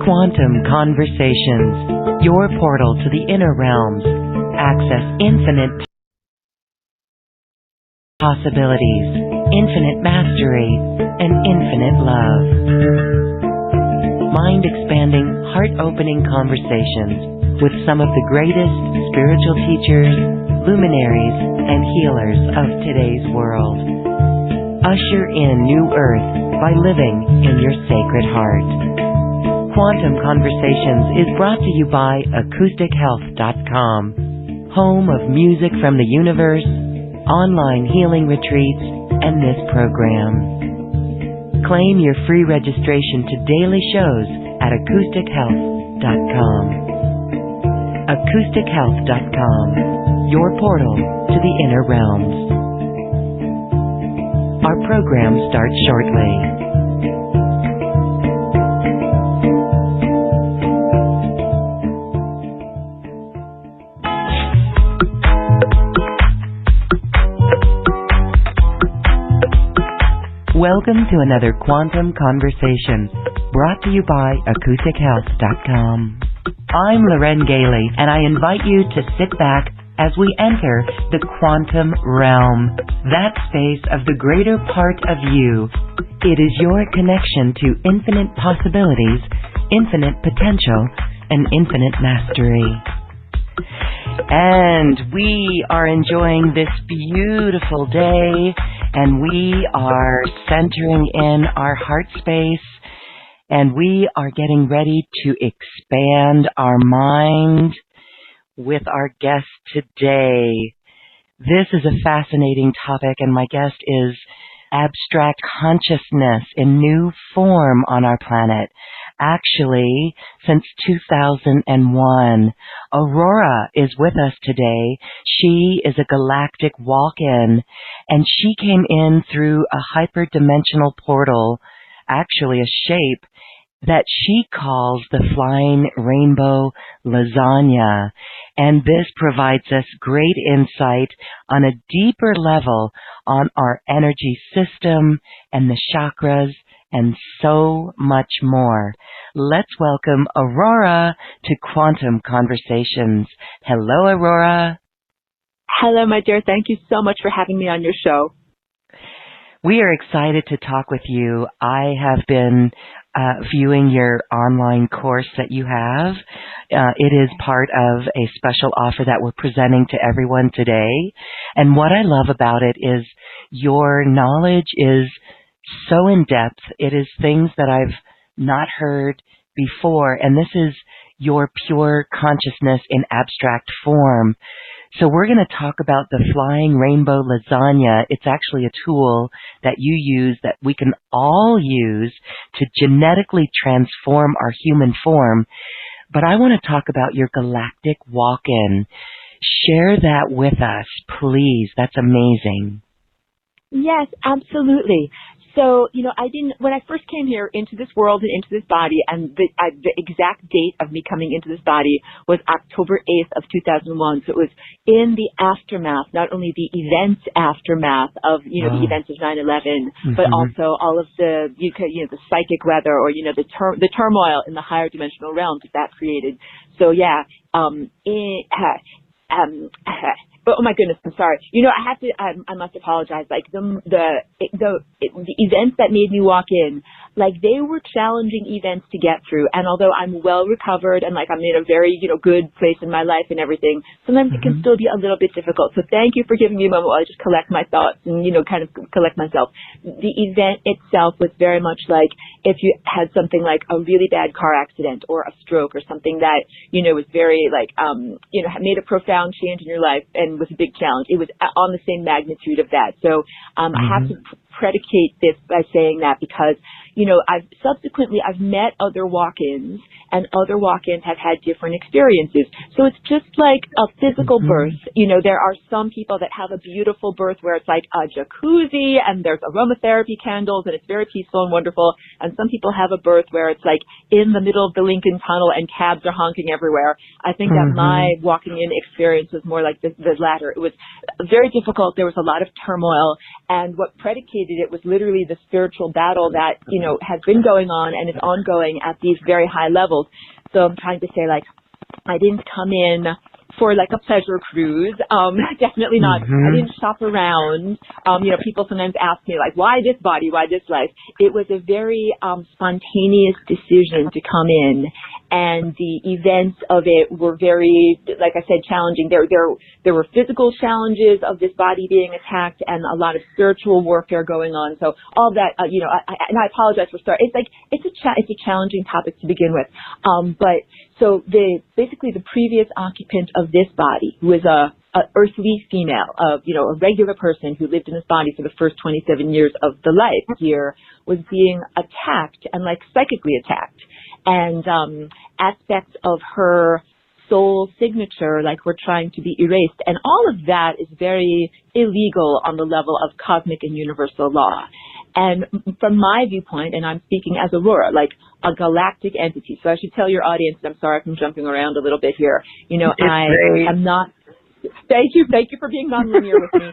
Quantum Conversations, your portal to the inner realms. Access infinite possibilities, infinite mastery, and infinite love. Mind-expanding, heart-opening conversations with some of the greatest spiritual teachers, luminaries, and healers of today's world. Usher in new earth by living in your sacred heart. Quantum Conversations is brought to you by acoustichealth.com, home of music from the universe, online healing retreats, and this program. Claim your free registration to daily shows at acoustichealth.com. acoustichealth.com, your portal to the inner realms. Our program starts shortly. Welcome to another Quantum Conversation, brought to you by acoustichealth.com. I'm Galey, and I invite you to sit back as we enter the quantum realm, that space of the greater part of you. It is your connection to infinite possibilities, infinite potential, and infinite mastery. And we are enjoying this beautiful day, and we are centering in our heart space, and we are getting ready to expand our mind with our guest today. This is a fascinating topic, and my guest is abstract consciousness in new form on our planet. Actually, since 2001, Aurora is with us today. She is a galactic walk-in, and she came in through a hyperdimensional portal, actually a shape that she calls the Flying Rainbow Lasagne. And this provides us great insight on a deeper level on our energy system and the chakras and so much more. Let's welcome Aurora to Quantum Conversations. Hello, Aurora. Hello, my dear. Thank you so much for having me on your show. We are excited to talk with you. I have been viewing your online course that you have. It is part of a special offer that we're presenting to everyone today. And what I love about it is your knowledge is so in depth. It is things that I've not heard before, and this is your pure consciousness in abstract form. So we're going to talk about the Flying Rainbow Lasagne. It's actually a tool that you use, that we can all use to genetically transform our human form. But I want to talk about your Galactic Walk-In. Share that with us, please. That's amazing. Yes, absolutely. So, when I first came here into this world and into this body, and the exact date of me coming into this body was October 8th of 2001. So it was in the aftermath, not only the events aftermath of, the events of 9/11, but also all of the, the psychic weather, or, the turmoil in the higher dimensional realms that created. So yeah, oh my goodness, I'm sorry. I have to. I must apologize. Like the events that made me walk in, like they were challenging events to get through. And although I'm well recovered and like I'm in a very good place in my life and everything, sometimes it can still be a little bit difficult. So thank you for giving me a moment while I just collect my thoughts and kind of collect myself. The event itself was very much like if you had something like a really bad car accident or a stroke or something that was very like made a profound change in your life and was a big challenge. It was on the same magnitude of that. So I have to predicate this by saying that because, I've met other walk-ins, and other walk-ins have had different experiences. So it's just like a physical birth. There are some people that have a beautiful birth where it's like a jacuzzi and there's aromatherapy candles and it's very peaceful and wonderful. And some people have a birth where it's like in the middle of the Lincoln Tunnel and cabs are honking everywhere. I think that my walking in experience was more like the latter. It was very difficult. There was a lot of turmoil. And what predicated stated, it was literally the spiritual battle that, has been going on and is ongoing at these very high levels. So I'm trying to say, like, I didn't come in for like a pleasure cruise. Definitely not. I didn't shop around. People sometimes ask me like, why this body? Why this life? It was a very spontaneous decision to come in, and the events of it were very, like I said, challenging. There were physical challenges of this body being attacked, and a lot of spiritual warfare going on. So all that, and I apologize for starting. It's a challenging topic to begin with. But so basically the previous occupant of this body, who is a earthly female, a regular person who lived in this body for the first 27 years of the life here, was being attacked and like psychically attacked, and aspects of her soul signature like were trying to be erased, and all of that is very illegal on the level of cosmic and universal law. And from my viewpoint, and I'm speaking as Aurora, like a galactic entity. So I should tell your audience, and I'm sorry if I'm jumping around a little bit here. I am not. Thank you for being nonlinear with me.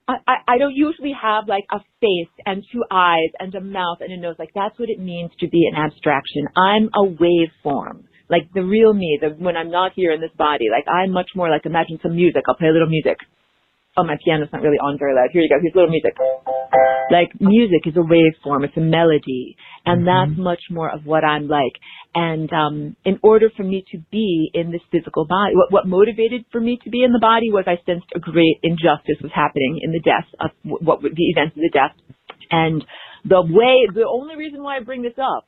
I don't usually have like a face and two eyes and a mouth and a nose. Like that's what it means to be an abstraction. I'm a waveform. Like the real me, when I'm not here in this body, like I'm much more like, imagine some music. I'll play a little music. Oh, my piano's not really on very loud. Here you go. Here's a little music. Like music is a waveform. It's a melody. And that's much more of what I'm like. And in order for me to be in this physical body, what motivated for me to be in the body was I sensed a great injustice was happening in the death of the events of the death. And the only reason why I bring this up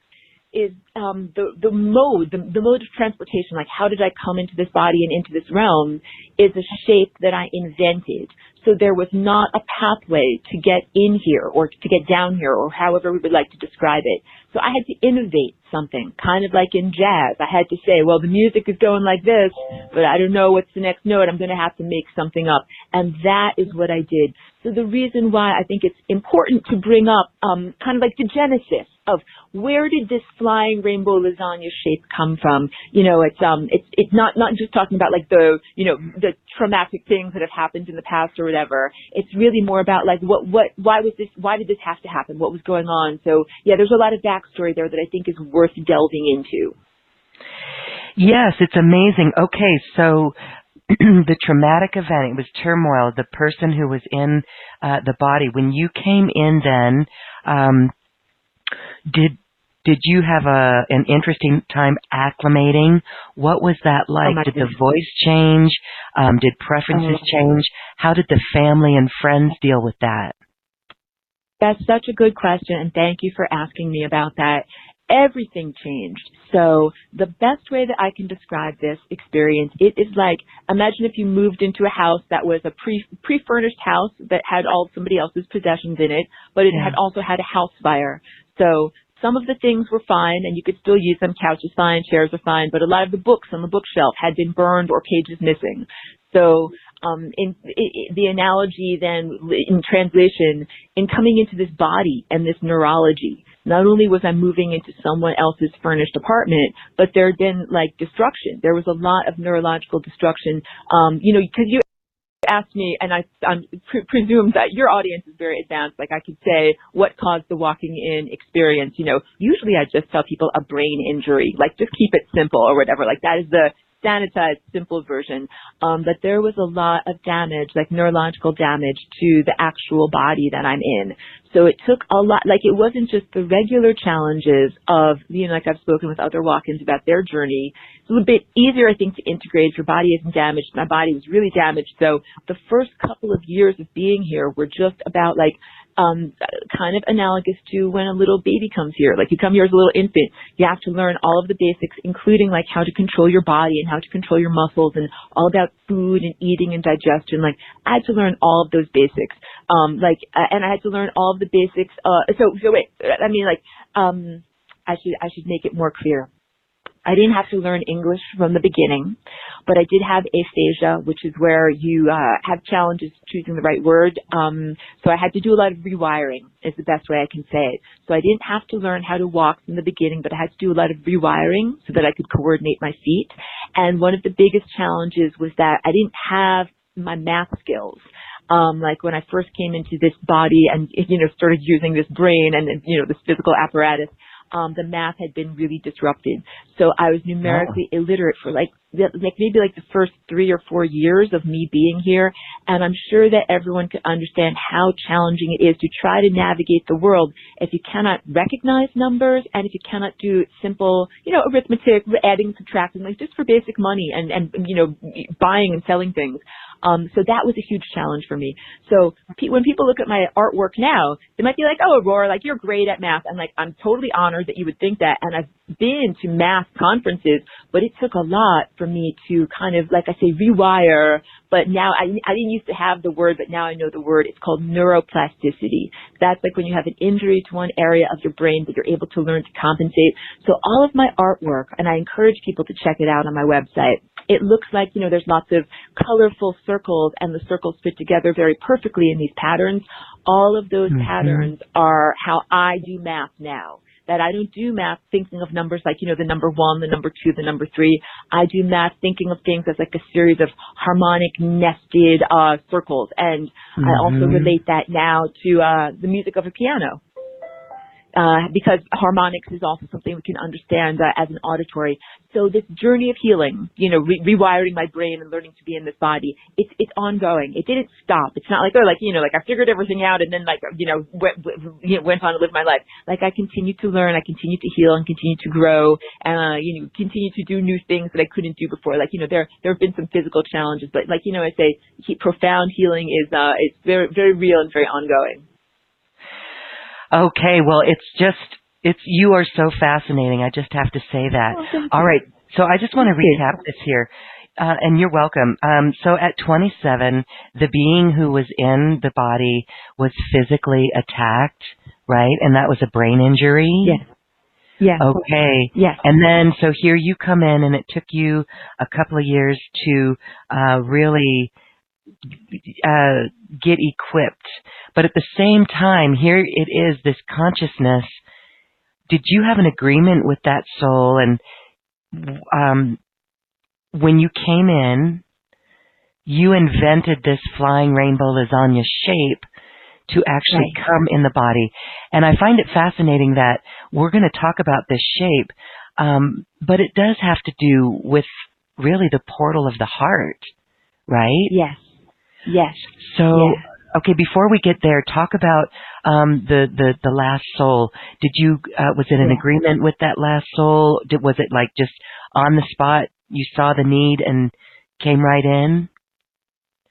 is the mode of transportation, like how did I come into this body and into this realm, is a shape that I invented. So there was not a pathway to get in here or to get down here or however we would like to describe it. So I had to innovate something, kind of like in jazz. I had to say, well, the music is going like this, but I don't know what's the next note. I'm going to have to make something up. And that is what I did. So the reason why I think it's important to bring up kind of like the genesis of where did this flying rainbow lasagna shape come from? It's not just talking about like the traumatic things that have happened in the past or whatever. It's really more about like why did this have to happen? What was going on? So yeah, there's a lot of backstory there that I think is worth delving into. Yes, it's amazing. Okay, so the traumatic event, it was turmoil, the person who was in the body. When you came in then, did you have an interesting time acclimating? What was that like? Did the voice change? Did preferences change? How did the family and friends deal with that? That's such a good question, and thank you for asking me about that. Everything changed. So the best way that I can describe this experience, it is like, imagine if you moved into a house that was a pre-furnished house that had all somebody else's possessions in it, but it had also had a house fire. So some of the things were fine and you could still use them. Couches fine, chairs are fine, but a lot of the books on the bookshelf had been burned or pages missing. So the analogy then in translation, in coming into this body and this neurology, not only was I moving into someone else's furnished apartment, but there had been like destruction. There was a lot of neurological destruction, because you asked me, and I presume that your audience is very advanced. Like I could say, what caused the walking in experience? Usually I just tell people a brain injury, like just keep it simple or whatever. Like that is the sanitized, simple version. But there was a lot of damage, like neurological damage to the actual body that I'm in. So it took a lot, like it wasn't just the regular challenges of, like I've spoken with other walk-ins about their journey. It's a little bit easier, I think, to integrate if your body isn't damaged. My body was really damaged. So the first couple of years of being here were just about like, kind of analogous to when a little baby comes here. Like you come here as a little infant, you have to learn all of the basics, including like how to control your body and how to control your muscles and all about food and eating and digestion. Like I had to learn all of those basics. And I had to learn all of the basics. So wait, I mean, like, I should make it more clear. I didn't have to learn English from the beginning, but I did have aphasia, which is where you have challenges choosing the right word. So I had to do a lot of rewiring is the best way I can say it. So I didn't have to learn how to walk from the beginning, but I had to do a lot of rewiring so that I could coordinate my feet. And one of the biggest challenges was that I didn't have my math skills. Like when I first came into this body and, started using this brain and, this physical apparatus, the math had been really disrupted. So I was numerically illiterate for maybe the first 3 or 4 years of me being here. And I'm sure that everyone could understand how challenging it is to try to navigate the world if you cannot recognize numbers and if you cannot do simple, arithmetic, adding, subtracting, just for basic money and buying and selling things. So that was a huge challenge for me. So when people look at my artwork now, they might be like, oh, Aurora, you're great at math. And I'm totally honored that you would think that. And I've been to math conferences, but it took a lot for me to kind of, rewire. But now I didn't used to have the word, but now I know the word. It's called neuroplasticity. That's when you have an injury to one area of your brain, but you're able to learn to compensate. So all of my artwork, and I encourage people to check it out on my website, it looks like, there's lots of colorful circles and the circles fit together very perfectly in these patterns. All of those patterns are how I do math now. That I don't do math thinking of numbers like, the number 1, the number 2, the number 3. I do math thinking of things as a series of harmonic nested circles. And I also relate that now to the music of a piano. Because harmonics is also something we can understand as an auditory. So this journey of healing, rewiring my brain and learning to be in this body, it's ongoing. It didn't stop. It's not I figured everything out and then went on to live my life. I continue to learn, I continue to heal and continue to grow and, continue to do new things that I couldn't do before. There have been some physical challenges, but I say profound healing is very, very real and very ongoing. Okay, well, you are so fascinating. I just have to say that. All right, so I just want to recap this here, and you're welcome. So at 27, the being who was in the body was physically attacked, right? And that was a brain injury? Yes. Yes. Okay. Yes. And then, so here you come in, and it took you a couple of years to really get equipped. But at the same time, here it is, this consciousness. Did you have an agreement with that soul? And when you came in, you invented this Flying Rainbow Lasagna shape to actually come in the body. And I find it fascinating that we're going to talk about this shape, but it does have to do with really the portal of the heart, right? Yes. Yes. So, okay, before we get there, talk about the last soul. Did you was it an agreement with that last soul? Was it just on the spot? You saw the need and came right in?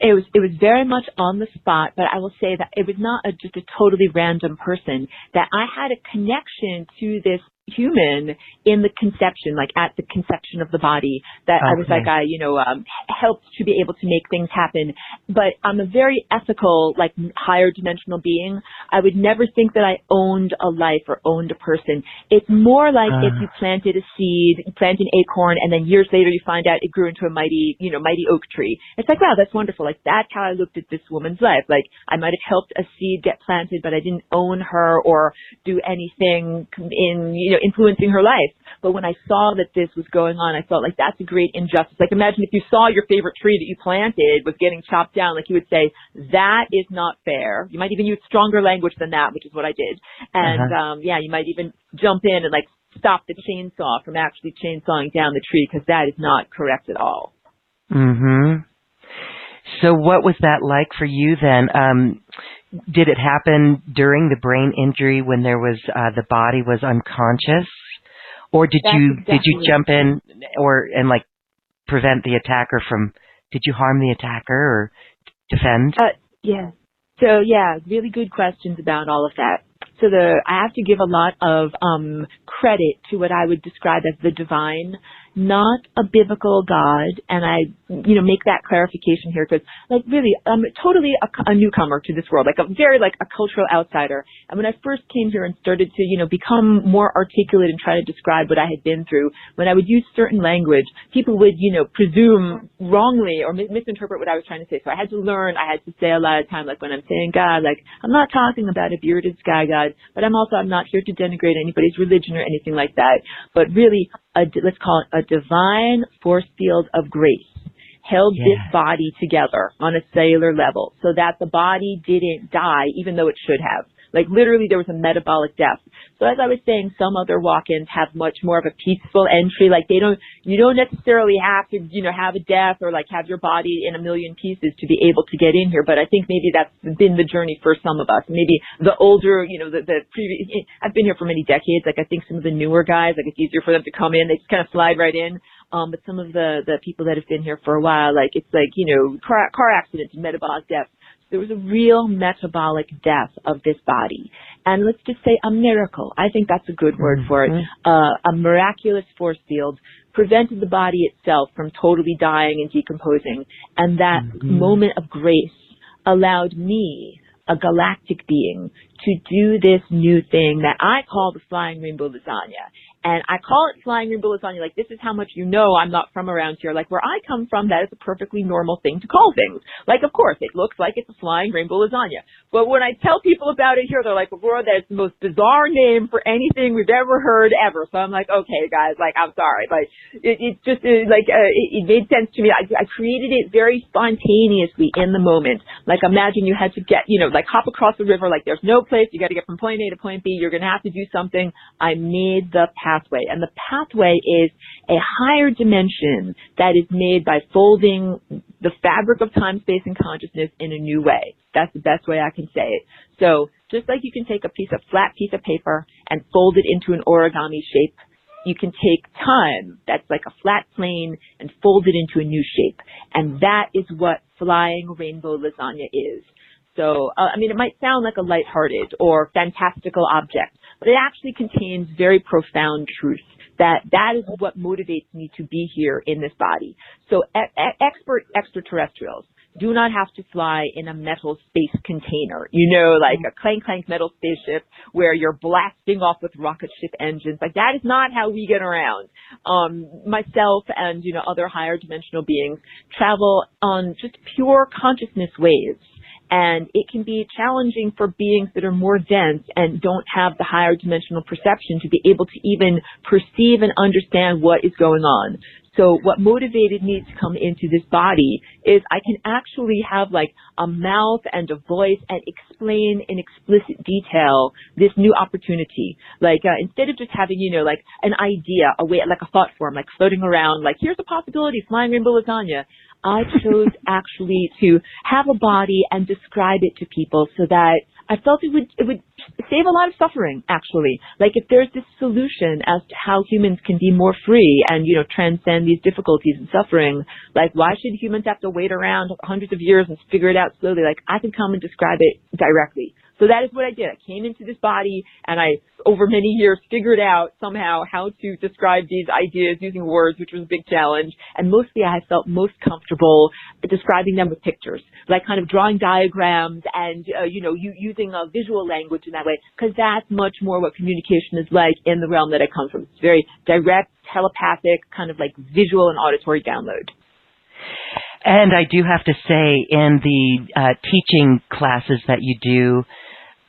It was very much on the spot, but I will say that it was not just a totally random person. That I had a connection to this human in the conception, at the conception of the body, that I was helped to be able to make things happen. But I'm a very ethical, higher dimensional being. I would never think that I owned a life or owned a person. It's more if you planted a seed, you plant an acorn, and then years later you find out it grew into a mighty oak tree. It's wow, that's wonderful. That's how I looked at this woman's life. I might have helped a seed get planted, but I didn't own her or do anything in, influencing her life. But when I saw that this was going on, I felt that's a great injustice. Imagine if you saw your favorite tree that you planted was getting chopped down, you would say, that is not fair. You might even use stronger language than that, which is what I did. And, you might even jump in and stop the chainsaw from actually chainsawing down the tree because that is not correct at all. So what was that like for you then? Did it happen during the brain injury when there was the body was unconscious, or did you jump in and prevent the attacker from? Did you harm the attacker or defend? Yeah. So really good questions about all of that. So I have to give a lot of credit to what I would describe as the divine, not a biblical God. And I, make that clarification here because, really, I'm totally a newcomer to this world, a cultural outsider. And when I first came here and started to, become more articulate and try to describe what I had been through, when I would use certain language, people would, presume wrongly or misinterpret what I was trying to say. So I had to learn. I had to say a lot of time, when I'm saying God, I'm not talking about a bearded sky God, but I'm not here to denigrate anybody's religion or anything like that. But really, let's call it a divine force field of grace. held Yeah. this body together on a cellular level so that the body didn't die, even though it should have. Like literally there was a metabolic death. So as I was saying, some other walk-ins have much more of a peaceful entry. Like you don't necessarily have to, have a death or like have your body in a million pieces to be able to get in here. But I think maybe that's been the journey for some of us. Maybe the older, the previous, I've been here for many decades. Like I think some of the newer guys, like it's easier for them to come in. They just kind of slide right in. But some of the people that have been here for a while, like it's like, car accidents and metabolic death. There was a real metabolic death of this body. And let's just say a miracle. I think that's a good word for it. A miraculous force field prevented the body itself from totally dying and decomposing. And that moment of grace allowed me, a galactic being, to do this new thing that I call the Flying Rainbow Lasagne. And I call it Flying Rainbow Lasagne, like this is how much I'm not from around here. Like where I come from, that is a perfectly normal thing to call things. Like of course, it looks like it's a Flying Rainbow Lasagne. But when I tell people about it here, they're like, Aurora, that's the most bizarre name for anything we've ever heard ever. So I'm like, okay guys, like I'm sorry. But it just it made sense to me. I created it very spontaneously in the moment. Like imagine you had to get, like hop across the river, like there's no place, you got to get from point A to point B, you're going to have to do something. I made the pathway, and the pathway is a higher dimension that is made by folding the fabric of time, space, and consciousness in a new way. That's the best way I can say it. So just like you can take a flat piece of paper and fold it into an origami shape, you can take time that's like a flat plane and fold it into a new shape. And that is what Flying Rainbow Lasagne is. So, it might sound like a lighthearted or fantastical object, but it actually contains very profound truth. That is what motivates me to be here in this body. So expert extraterrestrials do not have to fly in a metal space container, like a clank metal spaceship where you're blasting off with rocket ship engines. Like that is not how we get around. Myself and, other higher dimensional beings travel on just pure consciousness waves. And it can be challenging for beings that are more dense and don't have the higher dimensional perception to be able to even perceive and understand what is going on. So what motivated me to come into this body is I can actually have like a mouth and a voice and explain in explicit detail this new opportunity. Like instead of just having, like an idea, a way, like a thought form, like floating around, like here's a possibility, Flying Rainbow Lasagne. I chose actually to have a body and describe it to people so that I felt it would save a lot of suffering, actually. Like if there's this solution as to how humans can be more free and, transcend these difficulties and suffering, like why should humans have to wait around hundreds of years and figure it out slowly? Like I can come and describe it directly. So that is what I did. I came into this body and I, over many years, figured out somehow how to describe these ideas using words, which was a big challenge. And mostly I felt most comfortable describing them with pictures, like kind of drawing diagrams and, using a visual language in that way, because that's much more what communication is like in the realm that I come from. It's very direct, telepathic, kind of like visual and auditory download. And I do have to say, in the teaching classes that you do,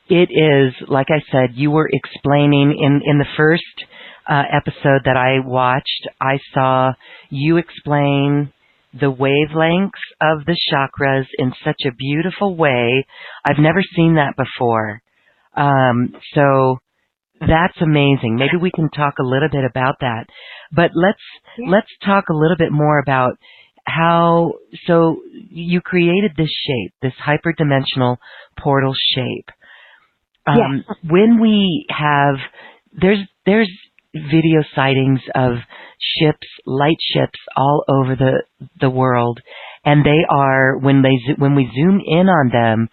it is, like I said, you were explaining in the first episode that I watched, I saw you explain the wavelengths of the chakras in such a beautiful way. I've never seen that before. So that's amazing. Maybe we can talk a little bit about that. But let's talk a little bit more about how, so you created this shape, this hyperdimensional portal shape. When we have, there's video sightings of ships, light ships all over the world, and they are, when we zoom in on them,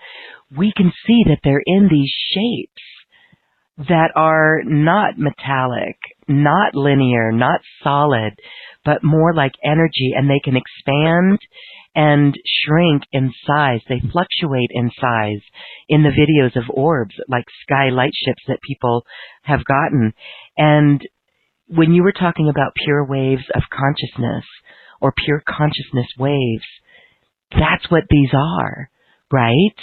we can see that they're in these shapes that are not metallic, not linear, not solid, but more like energy, and they can expand and shrink in size. They fluctuate in size in the videos of orbs, like sky light ships that people have gotten. And when you were talking about pure waves of consciousness or pure consciousness waves, that's what these are, right?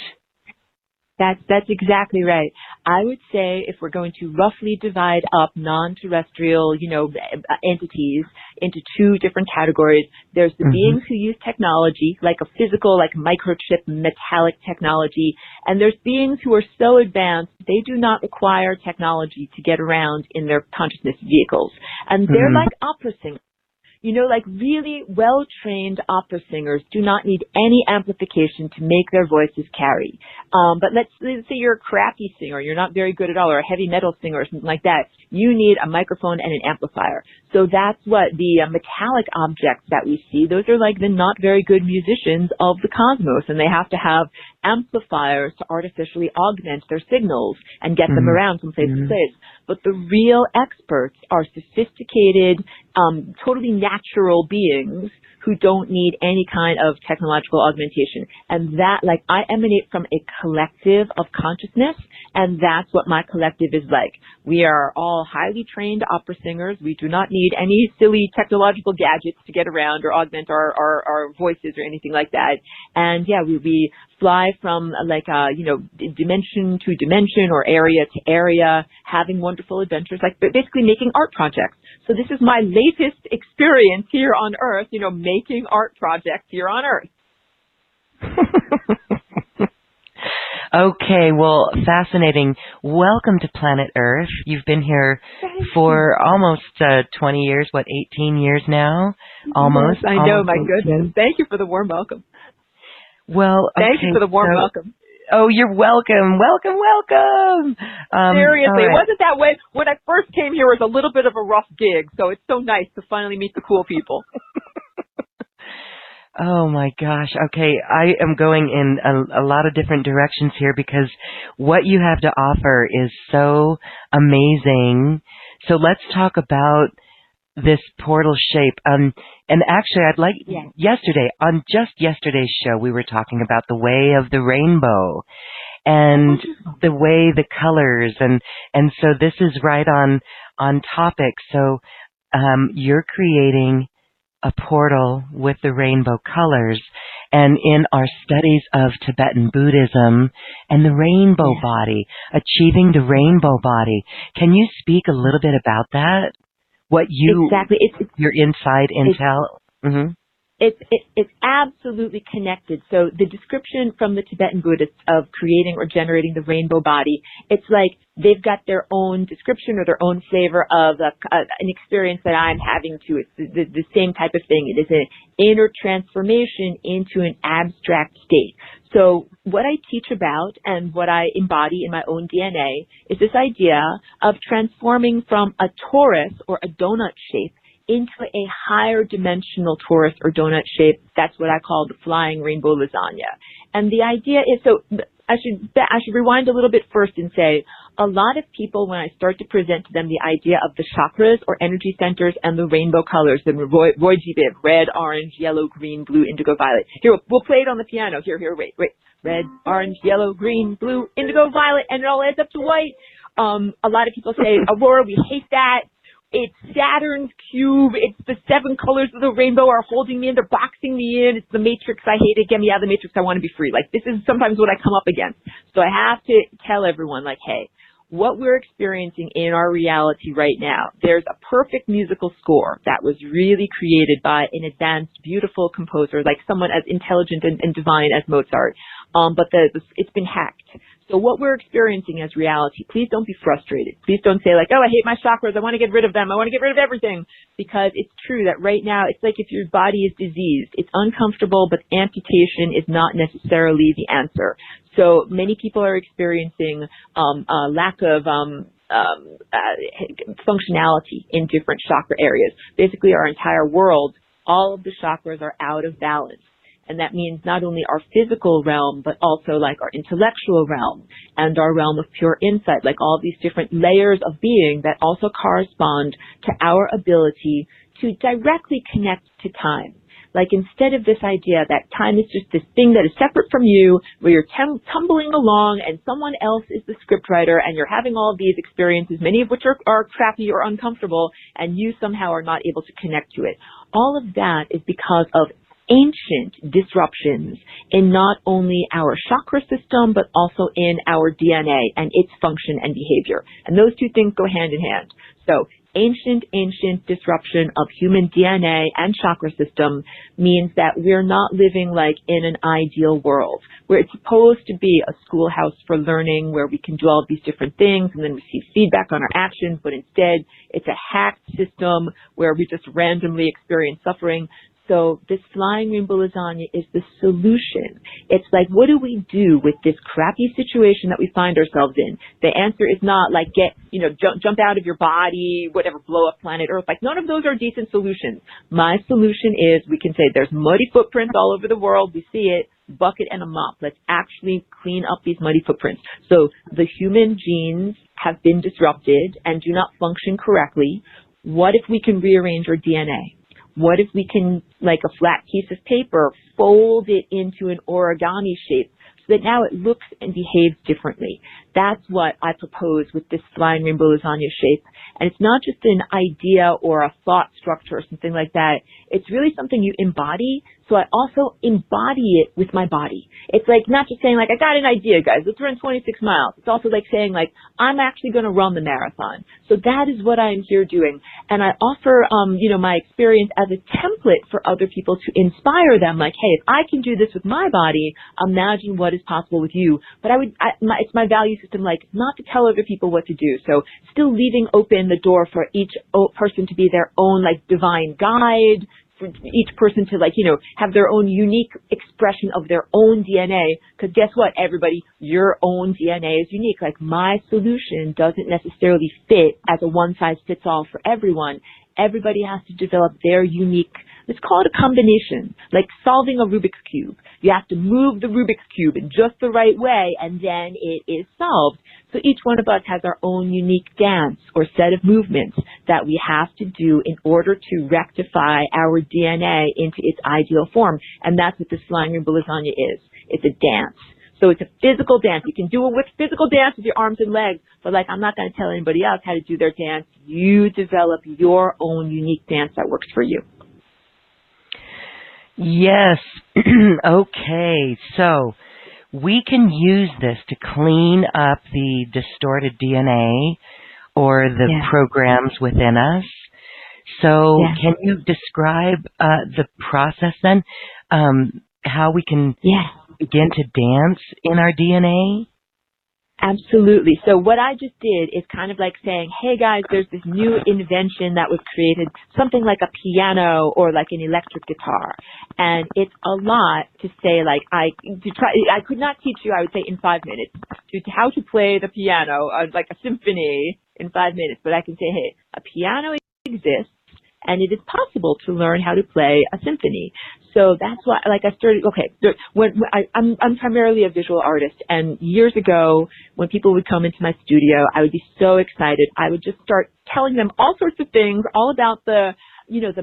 That's exactly right. I would say if we're going to roughly divide up non-terrestrial, entities into two different categories, there's the Mm-hmm. beings who use technology, like a physical, like microchip, metallic technology, and there's beings who are so advanced they do not require technology to get around in their consciousness vehicles, and they're Mm-hmm. like opera singers. Like really well-trained opera singers do not need any amplification to make their voices carry. But let's say you're a crappy singer, you're not very good at all, or a heavy metal singer or something like that. You need a microphone and an amplifier. So that's what the metallic objects that we see, those are like the not very good musicians of the cosmos, and they have to have amplifiers to artificially augment their signals and get them around from place to Mm-hmm. place. But the real experts are sophisticated, totally natural beings who don't need any kind of technological augmentation. And that, like, I emanate from a collective of consciousness, and that's what my collective is like. We are all highly trained opera singers. We do not need any silly technological gadgets to get around or augment our voices or anything like that. And yeah, we fly from dimension to dimension or area to area, having wonderful adventures, like basically making art projects. So this is my latest experience here on Earth, making art projects here on Earth. Okay, well, fascinating. Welcome to planet Earth. You've been here for almost 20 years, 18 years now? Almost. Yes, I know, almost my 18. goodness. Thank you for the warm welcome. Well, okay. Thank you for the warm welcome. Oh, you're welcome. Welcome, welcome. Seriously, right. it wasn't that way. When I first came here, it was a little bit of a rough gig, so it's so nice to finally meet the cool people. Oh my gosh. Okay, I am going in a lot of different directions here because what you have to offer is so amazing. So let's talk about this portal shape. And actually, I'd like on yesterday's show, we were talking about the way of the rainbow and the way the colors and so this is right on topic. So you're creating a portal with the rainbow colors, and in our studies of Tibetan Buddhism and the rainbow body, achieving the rainbow body, can you speak a little bit about that? What Exactly. your inside intel? Mm-hmm. It's absolutely connected. So the description from the Tibetan Buddhists of creating or generating the rainbow body, it's like they've got their own description or their own flavor of an experience that I'm having too. It's the same type of thing. It is an inner transformation into an abstract state. So what I teach about and what I embody in my own DNA is this idea of transforming from a torus or a donut shape into a higher dimensional torus or donut shape. That's what I call the Flying Rainbow Lasagna. And the idea is, so I should rewind a little bit first and say, a lot of people, when I start to present to them the idea of the chakras or energy centers and the rainbow colors, the Roy G. Biv, red, orange, yellow, green, blue, indigo, violet. Here, we'll play it on the piano. Here, wait. Red, orange, yellow, green, blue, indigo, violet, and it all adds up to white. A lot of people say, Aurora, we hate that. It's Saturn's cube. It's the 7 colors of the rainbow are holding me in. They're boxing me in. It's the matrix. I hate it. Get me out of the matrix. I want to be free. Like, this is sometimes what I come up against. So I have to tell everyone, like, hey, what we're experiencing in our reality right now, there's a perfect musical score that was really created by an advanced, beautiful composer, like someone as intelligent and divine as Mozart. But it's been hacked. So what we're experiencing as reality, please don't be frustrated. Please don't say like, oh, I hate my chakras. I want to get rid of them. I want to get rid of everything. Because it's true that right now, it's like if your body is diseased. It's uncomfortable, but amputation is not necessarily the answer. So many people are experiencing a lack of functionality in different chakra areas. Basically, our entire world, all of the chakras are out of balance. And that means not only our physical realm, but also like our intellectual realm and our realm of pure insight, like all these different layers of being that also correspond to our ability to directly connect to time. Like instead of this idea that time is just this thing that is separate from you, where you're tumbling along and someone else is the scriptwriter and you're having all of these experiences, many of which are crappy or uncomfortable, and you somehow are not able to connect to it. All of that is because of ancient disruptions in not only our chakra system, but also in our DNA and its function and behavior. And those two things go hand in hand. So ancient disruption of human DNA and chakra system means that we're not living like in an ideal world where it's supposed to be a schoolhouse for learning where we can do all of these different things and then receive feedback on our actions, but instead it's a hacked system where we just randomly experience suffering. So this Flying Rainbow Lasagna is the solution. It's like, what do we do with this crappy situation that we find ourselves in? The answer is not like jump out of your body, whatever, blow up planet Earth. Like none of those are decent solutions. My solution is we can say there's muddy footprints all over the world. We see it. Bucket and a mop. Let's actually clean up these muddy footprints. So the human genes have been disrupted and do not function correctly. What if we can rearrange our DNA? What if we can, like a flat piece of paper, fold it into an origami shape so that now it looks and behaves differently? That's what I propose with this Flying Rainbow Lasagna shape. And it's not just an idea or a thought structure or something like that. It's really something you embody. So I also embody it with my body. It's like not just saying like, I got an idea, guys, let's run 26 miles. It's also like saying like, I'm actually going to run the marathon. So that is what I'm here doing. And I offer, my experience as a template for other people to inspire them. Like, hey, if I can do this with my body, imagine what is possible with you. But it's my value system, like not to tell other people what to do. So still leaving open the door for each person to be their own like divine guide, for each person to have their own unique expression of their own DNA. Because guess what, everybody, your own DNA is unique. Like my solution doesn't necessarily fit as a one size fits all for everyone. Everybody has to develop their unique, let's call it a combination, like solving a Rubik's Cube. You have to move the Rubik's Cube in just the right way, and then it is solved. So each one of us has our own unique dance or set of movements that we have to do in order to rectify our DNA into its ideal form. And that's what this Flying Rainbow Lasagna is. It's a dance. So it's a physical dance. You can do it with physical dance with your arms and legs, but I'm not going to tell anybody else how to do their dance. You develop your own unique dance that works for you. Yes. Okay. So we can use this to clean up the distorted DNA or the programs within us. So can you describe the process then? How we can begin to dance in our DNA? Absolutely. So what I just did is kind of like saying, hey guys, there's this new invention that was created, something like a piano or like an electric guitar. And it's a lot to say I could not teach you, I would say in 5 minutes, how to play the piano, like a symphony in 5 minutes. But I can say, hey, a piano exists. And it is possible to learn how to play a symphony. So that's why, I started, I'm primarily a visual artist. And years ago, when people would come into my studio, I would be so excited. I would just start telling them all sorts of things, all about the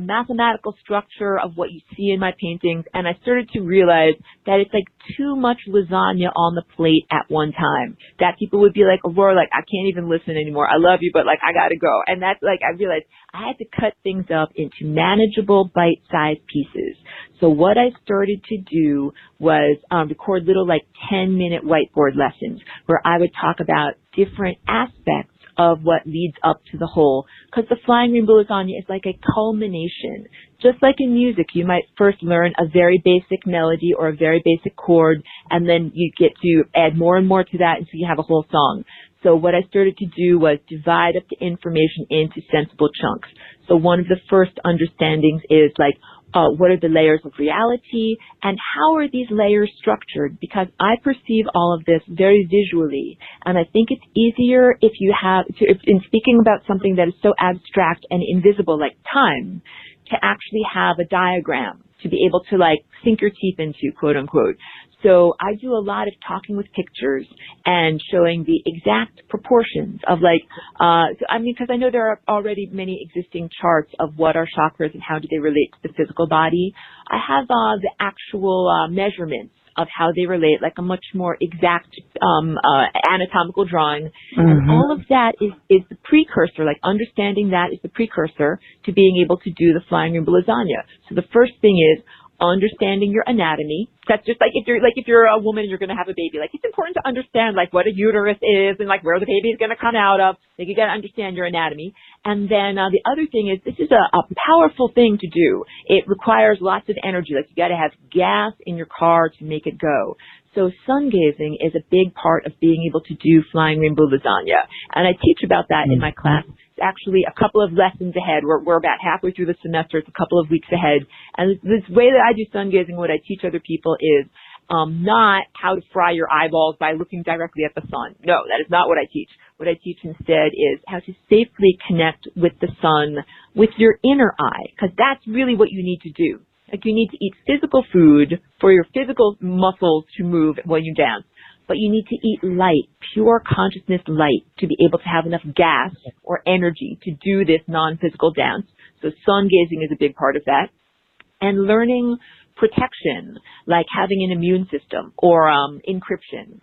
mathematical structure of what you see in my paintings. And I started to realize that it's like too much lasagna on the plate at one time. That people would be like, Aurora, I can't even listen anymore. I love you, but I gotta go. And that's I realized I had to cut things up into manageable bite-sized pieces. So what I started to do was record little 10-minute whiteboard lessons where I would talk about different aspects of what leads up to the whole. Because the Flying Rainbow Lasagna is like a culmination. Just like in music, you might first learn a very basic melody or a very basic chord, and then you get to add more and more to that until you have a whole song. So what I started to do was divide up the information into sensible chunks. So one of the first understandings is what are the layers of reality and how are these layers structured? Because I perceive all of this very visually, and I think it's easier if in speaking about something that is so abstract and invisible like time, to actually have a diagram to be able to sink your teeth into, quote unquote. So I do a lot of talking with pictures and showing the exact proportions of because I know there are already many existing charts of what are chakras and how do they relate to the physical body. I have the actual measurements of how they relate, a much more exact anatomical drawing. Mm-hmm. And all of that is the precursor, understanding that is the precursor to being able to do the Flying Rainbow Lasagna. So the first thing is, understanding your anatomy. That's just like if you're a woman and you're going to have a baby, like it's important to understand like what a uterus is and like where the baby is going to come out of. Like you got to understand your anatomy. And then the other thing is this is a powerful thing to do. It requires lots of energy. Like you got to have gas in your car to make it go. So sun gazing is a big part of being able to do Flying Rainbow Lasagna. And I teach about that in my class. It's actually a couple of lessons ahead. We're about halfway through the semester. It's a couple of weeks ahead. And this way that I do sun gazing, what I teach other people is not how to fry your eyeballs by looking directly at the sun. No, that is not what I teach. What I teach instead is how to safely connect with the sun with your inner eye, because that's really what you need to do. Like you need to eat physical food for your physical muscles to move when you dance. But you need to eat light, pure consciousness light, to be able to have enough gas or energy to do this non-physical dance. So sun gazing is a big part of that. And learning protection, like having an immune system or encryption.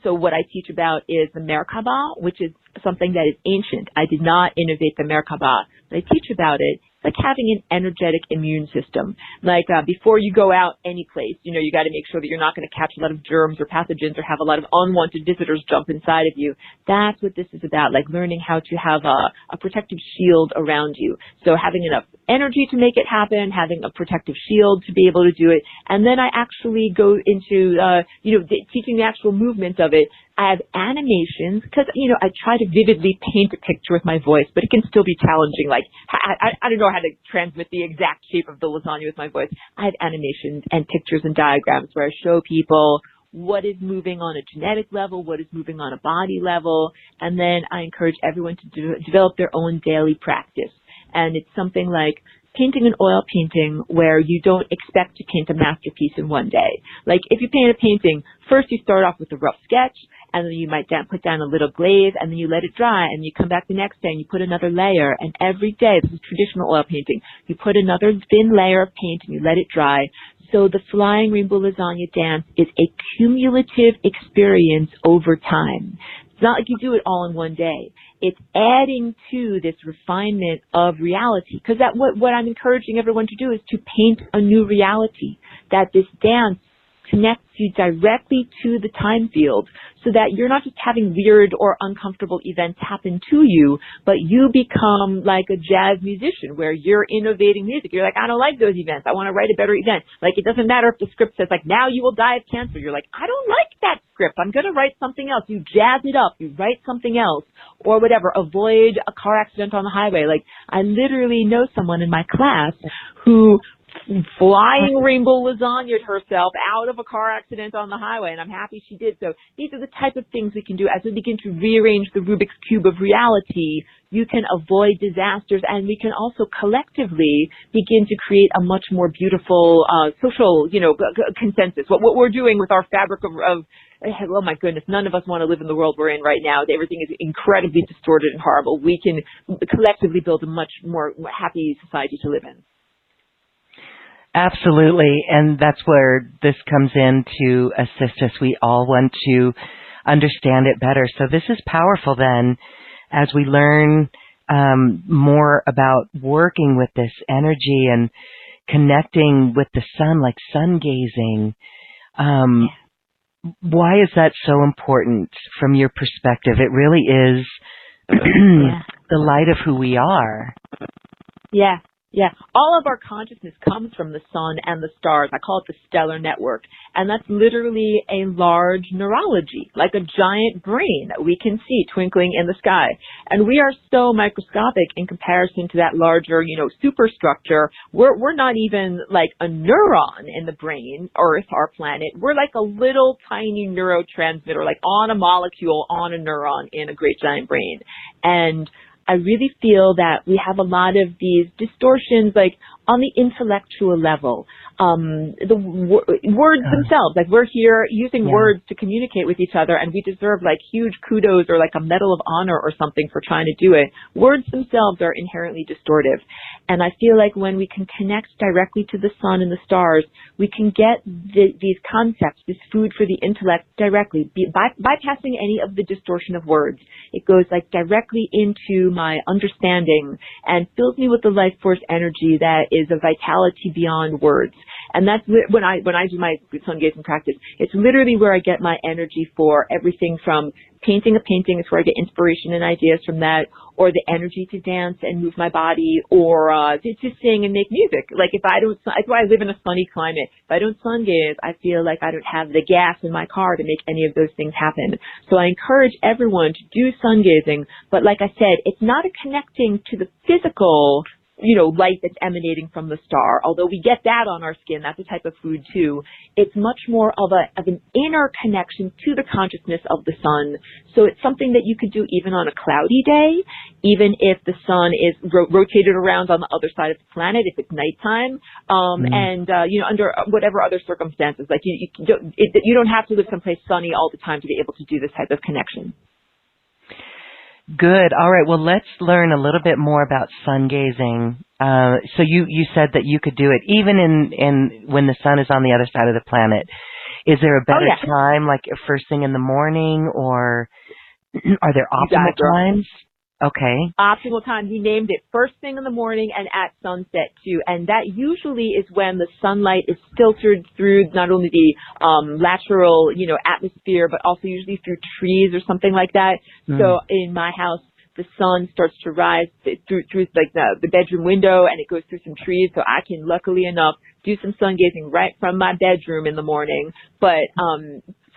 So what I teach about is the Merkaba, which is something that is ancient. I did not innovate the Merkaba, but I teach about it. Like having an energetic immune system. Like before you go out any place, you got to make sure that you're not going to catch a lot of germs or pathogens or have a lot of unwanted visitors jump inside of you. That's what this is about, like learning how to have a protective shield around you. So having enough energy to make it happen, having a protective shield to be able to do it. And then I actually go into, teaching the actual movement of it. I have animations because, I try to vividly paint a picture with my voice, but it can still be challenging. Like, I don't know how to transmit the exact shape of the lasagna with my voice. I have animations and pictures and diagrams where I show people what is moving on a genetic level, what is moving on a body level, and then I encourage everyone to develop their own daily practice. And it's something like painting an oil painting where you don't expect to paint a masterpiece in one day. Like if you paint a painting, first you start off with a rough sketch, and then you might put down a little glaze, and then you let it dry, and you come back the next day and you put another layer, and every day, this is traditional oil painting, you put another thin layer of paint and you let it dry. So the Flying Rainbow Lasagna dance is a cumulative experience over time. It's not like you do it all in one day. It's adding to this refinement of reality. Because what I'm encouraging everyone to do is to paint a new reality. That this dance connects you directly to the time field so that you're not just having weird or uncomfortable events happen to you, but you become like a jazz musician where you're innovating music. You're like, I don't like those events. I want to write a better event. Like, it doesn't matter if the script says, like, now you will die of cancer. You're like, I don't like that script. I'm going to write something else. You jazz it up. You write something else or whatever. Avoid a car accident on the highway. Like, I literally know someone in my class who Flying Rainbow Lasagne herself out of a car accident on the highway, and I'm happy she did so. These are the type of things we can do as we begin to rearrange the Rubik's Cube of reality. You can avoid disasters, and we can also collectively begin to create a much more beautiful social, consensus. What we're doing with our fabric of oh my goodness, none of us want to live in the world we're in right now. Everything is incredibly distorted and horrible. We can collectively build a much more happy society to live in. Absolutely, and that's where this comes in to assist us. We all want to understand it better. So this is powerful then as we learn more about working with this energy and connecting with the sun, like sun gazing. Why is that so important from your perspective? It really is the light of who we are. Yeah. Yeah, all of our consciousness comes from the sun and the stars. I call it the stellar network. And that's literally a large neurology, like a giant brain that we can see twinkling in the sky. And we are so microscopic in comparison to that larger, superstructure. We're not even like a neuron in the brain, Earth, our planet. We're like a little tiny neurotransmitter, like on a molecule, on a neuron in a great giant brain. And I really feel that we have a lot of these distortions, like on the intellectual level. The words themselves, like we're here using words to communicate with each other, and we deserve like huge kudos or like a medal of honor or something for trying to do it. Words themselves are inherently distortive. And I feel like when we can connect directly to the sun and the stars, we can get these concepts, this food for the intellect directly, bypassing any of the distortion of words. It goes like directly into my understanding and fills me with the life force energy that is a vitality beyond words. And that's when I do my sun gazing practice. It's literally where I get my energy for everything from painting a painting is where I get inspiration and ideas from that, or the energy to dance and move my body, or to sing and make music. Like if I don't, that's why I live in a sunny climate. If I don't sun gaze, I feel like I don't have the gas in my car to make any of those things happen. So I encourage everyone to do sun gazing, but like I said, it's not a connecting to the physical, light that's emanating from the star. Although we get that on our skin, that's a type of food too. It's much more of an inner connection to the consciousness of the sun. So it's something that you could do even on a cloudy day, even if the sun is rotated around on the other side of the planet, if it's nighttime, and under whatever other circumstances. Like you don't have to live someplace sunny all the time to be able to do this type of connection. Good. All right. Well, let's learn a little bit more about sun gazing. So you said that you could do it even in when the sun is on the other side of the planet. Is there a better time, like first thing in the morning, or are there optimal times? Okay. Optimal times. We named it first thing in the morning and at sunset too. And that usually is when the sunlight is filtered through not only the lateral, atmosphere, but also usually through trees or something like that. So in my house, the sun starts to rise through like the bedroom window, and it goes through some trees. So I can, luckily enough, do some sun gazing right from my bedroom in the morning. But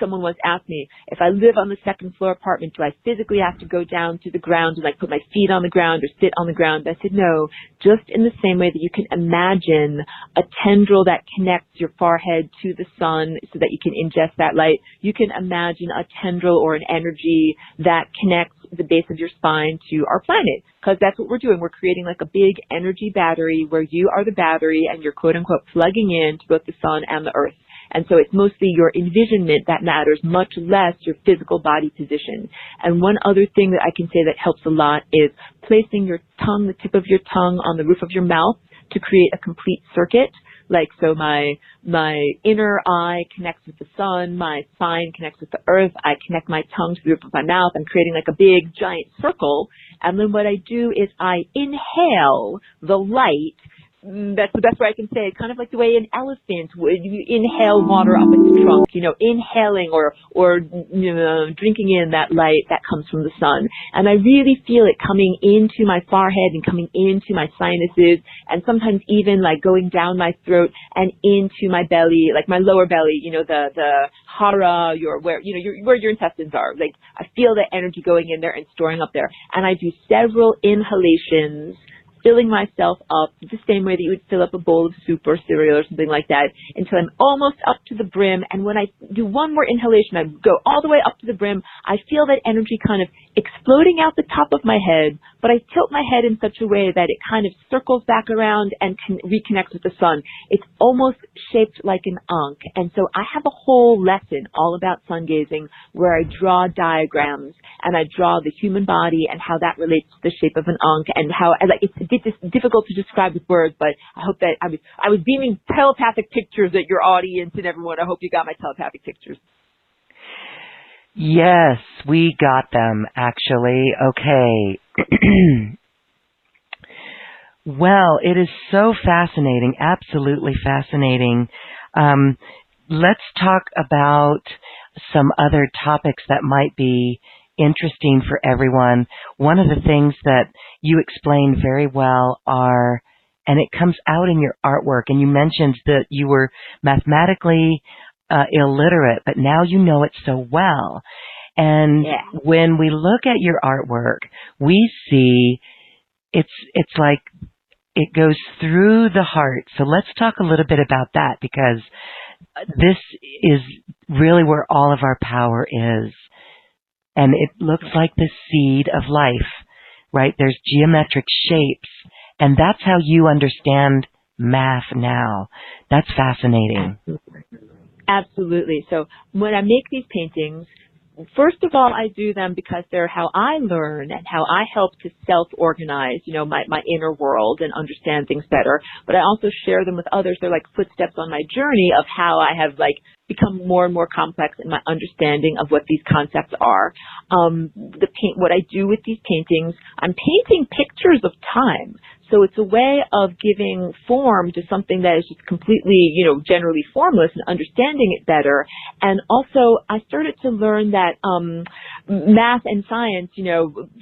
someone once asked me, if I live on the second floor apartment, do I physically have to go down to the ground and like put my feet on the ground or sit on the ground? I said, no, just in the same way that you can imagine a tendril that connects your forehead to the sun so that you can ingest that light. You can imagine a tendril or an energy that connects the base of your spine to our planet, because that's what we're doing. We're creating like a big energy battery where you are the battery and you're quote unquote plugging in to both the sun and the earth. And so it's mostly your envisionment that matters, much less your physical body position. And one other thing that I can say that helps a lot is placing your tongue, the tip of your tongue, on the roof of your mouth to create a complete circuit. Like, so my inner eye connects with the sun, my spine connects with the earth, I connect my tongue to the roof of my mouth. I'm creating like a big giant circle. And then what I do is I inhale the light. That's the best way I can say it. Kind of like the way an elephant would. You inhale water up its trunk, inhaling or drinking in that light that comes from the sun. And I really feel it coming into my forehead and coming into my sinuses, and sometimes even like going down my throat and into my belly, like my lower belly, the hara, where your intestines are. Like I feel the energy going in there and storing up there. And I do several inhalations, filling myself up the same way that you would fill up a bowl of soup or cereal or something like that, until I'm almost up to the brim. And when I do one more inhalation, I go all the way up to the brim. I feel that energy kind of exploding out the top of my head, but I tilt my head in such a way that it kind of circles back around and reconnects with the sun. It's almost shaped like an ankh. And so I have a whole lesson all about sun gazing where I draw diagrams and I draw the human body and how that relates to the shape of an ankh, and how it's difficult to describe with words, but I hope that I was beaming telepathic pictures at your audience and everyone. I hope you got my telepathic pictures. Yes, we got them, actually. Okay. Well, it is so fascinating, absolutely fascinating. Let's talk about some other topics that might be interesting for everyone. One of the things that you explained very well and it comes out in your artwork, and you mentioned that you were mathematically illiterate, but now you know it so well. And when we look at your artwork, we see it's like it goes through the heart. So let's talk a little bit about that, because this is really where all of our power is. And it looks like the seed of life, right? There's geometric shapes, and that's how you understand math now. That's fascinating. Absolutely. So when I make these paintings, first of all, I do them because they're how I learn and how I help to self-organize, my inner world and understand things better. But I also share them with others. They're like footsteps on my journey of how I have become more and more complex in my understanding of what these concepts are. What I do with these paintings, I'm painting pictures of time. So it's a way of giving form to something that is just completely, generally formless, and understanding it better. And also, I started to learn that math and science,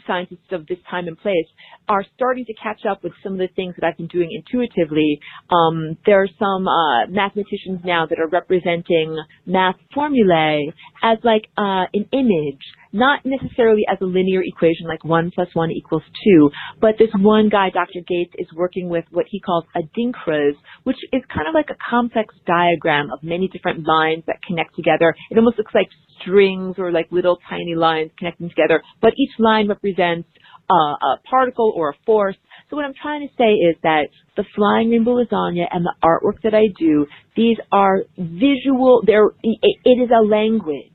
scientists of this time and place, are starting to catch up with some of the things that I've been doing intuitively. There are some mathematicians now that are representing math formulae as like an image, not necessarily as a linear equation like 1 + 1 = 2, but this one guy, Dr. Gates, is working with what he calls adinkras, which is kind of like a complex diagram of many different lines that connect together. It almost looks like strings or like little tiny lines connecting together, but each line represents a particle or a force. So what I'm trying to say is that the Flying Rainbow Lasagna and the artwork that I do, these are visual, it is a language.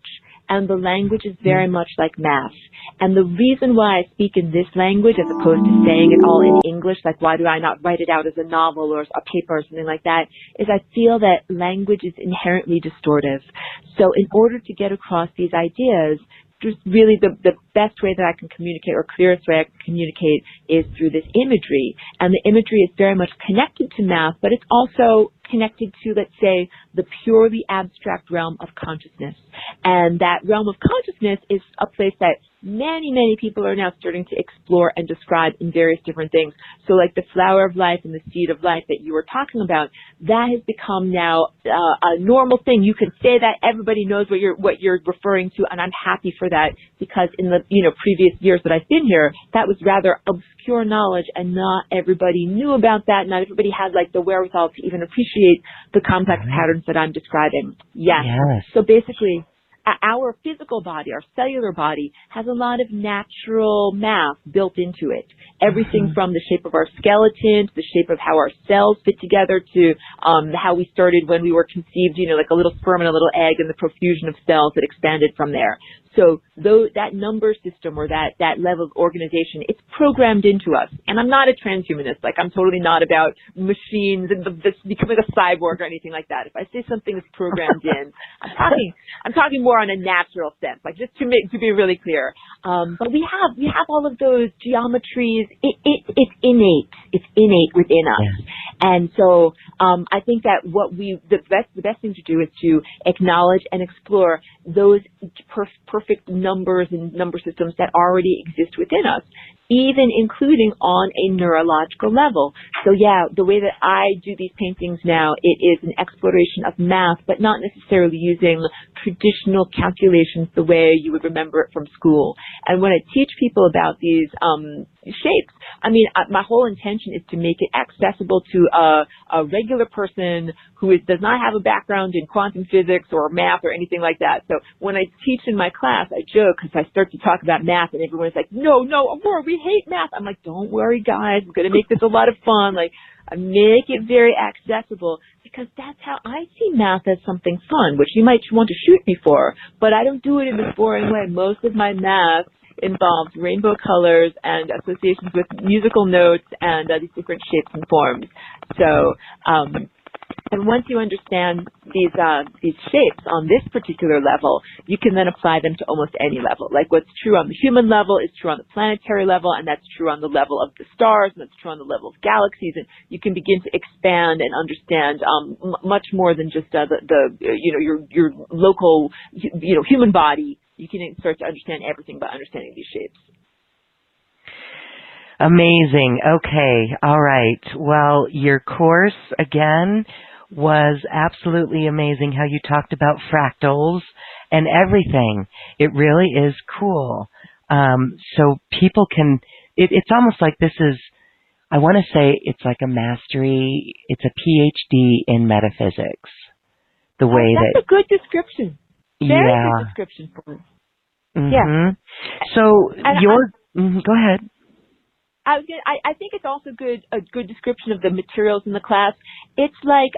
And the language is very much like math. And the reason why I speak in this language as opposed to saying it all in English, like why do I not write it out as a novel or a paper or something like that, is I feel that language is inherently distortive. So in order to get across these ideas, just really the best way that I can communicate, or clearest way I can communicate, is through this imagery. And the imagery is very much connected to math, but it's also connected to, let's say, the purely abstract realm of consciousness. And that realm of consciousness is a place that many, many people are now starting to explore and describe in various different things. So like the flower of life and the seed of life that you were talking about, that has become now a normal thing. You can say that, everybody knows what you're referring to, and I'm happy for that, because in the previous years that I've been here, that was rather obscure knowledge, and not everybody knew about that. Not everybody had like the wherewithal to even appreciate the complex patterns that I'm describing. Yes. So basically, our physical body, our cellular body, has a lot of natural math built into it. Everything from the shape of our skeleton to the shape of how our cells fit together to how we started when we were conceived, like a little sperm and a little egg, and the profusion of cells that expanded from there. So that number system, or that level of organization, it's programmed into us. And I'm not a transhumanist. Like, I'm totally not about machines and becoming a cyborg or anything like that. If I say something is programmed in, I'm talking more on a natural sense, like just to be really clear. But we have all of those geometries. It's innate. It's innate within us. And so I think that the best thing to do is to acknowledge and explore those perfect numbers and number systems that already exist within us, even including on a neurological level. So the way that I do these paintings now, it is an exploration of math, but not necessarily using traditional calculations the way you would remember it from school. And when I teach people about these shapes, my whole intention is to make it accessible to a regular person who does not have a background in quantum physics or math or anything like that. So when I teach in my class, I joke because I start to talk about math, and everyone's like, no, Aurora, we hate math. I'm like, don't worry, guys. I'm going to make this a lot of fun. Like, I make it very accessible, because that's how I see math, as something fun, which you might want to shoot me for, but I don't do it in this boring way. Most of my math involves rainbow colors and associations with musical notes and these different shapes and forms. So, and once you understand these shapes on this particular level, you can then apply them to almost any level. Like, what's true on the human level is true on the planetary level, and that's true on the level of the stars, and that's true on the level of galaxies. And you can begin to expand and understand much more than just your local human body. You can start to understand everything by understanding these shapes. Amazing. Okay. All right. Well, your course, again, was absolutely amazing, how you talked about fractals and everything. It really is cool. So people can, it's almost like this is, I want to say it's like a mastery, it's a PhD in metaphysics. The way that's a good description. Very good description for it. Yeah. So go ahead. I think it's also a good description of the materials in the class. It's like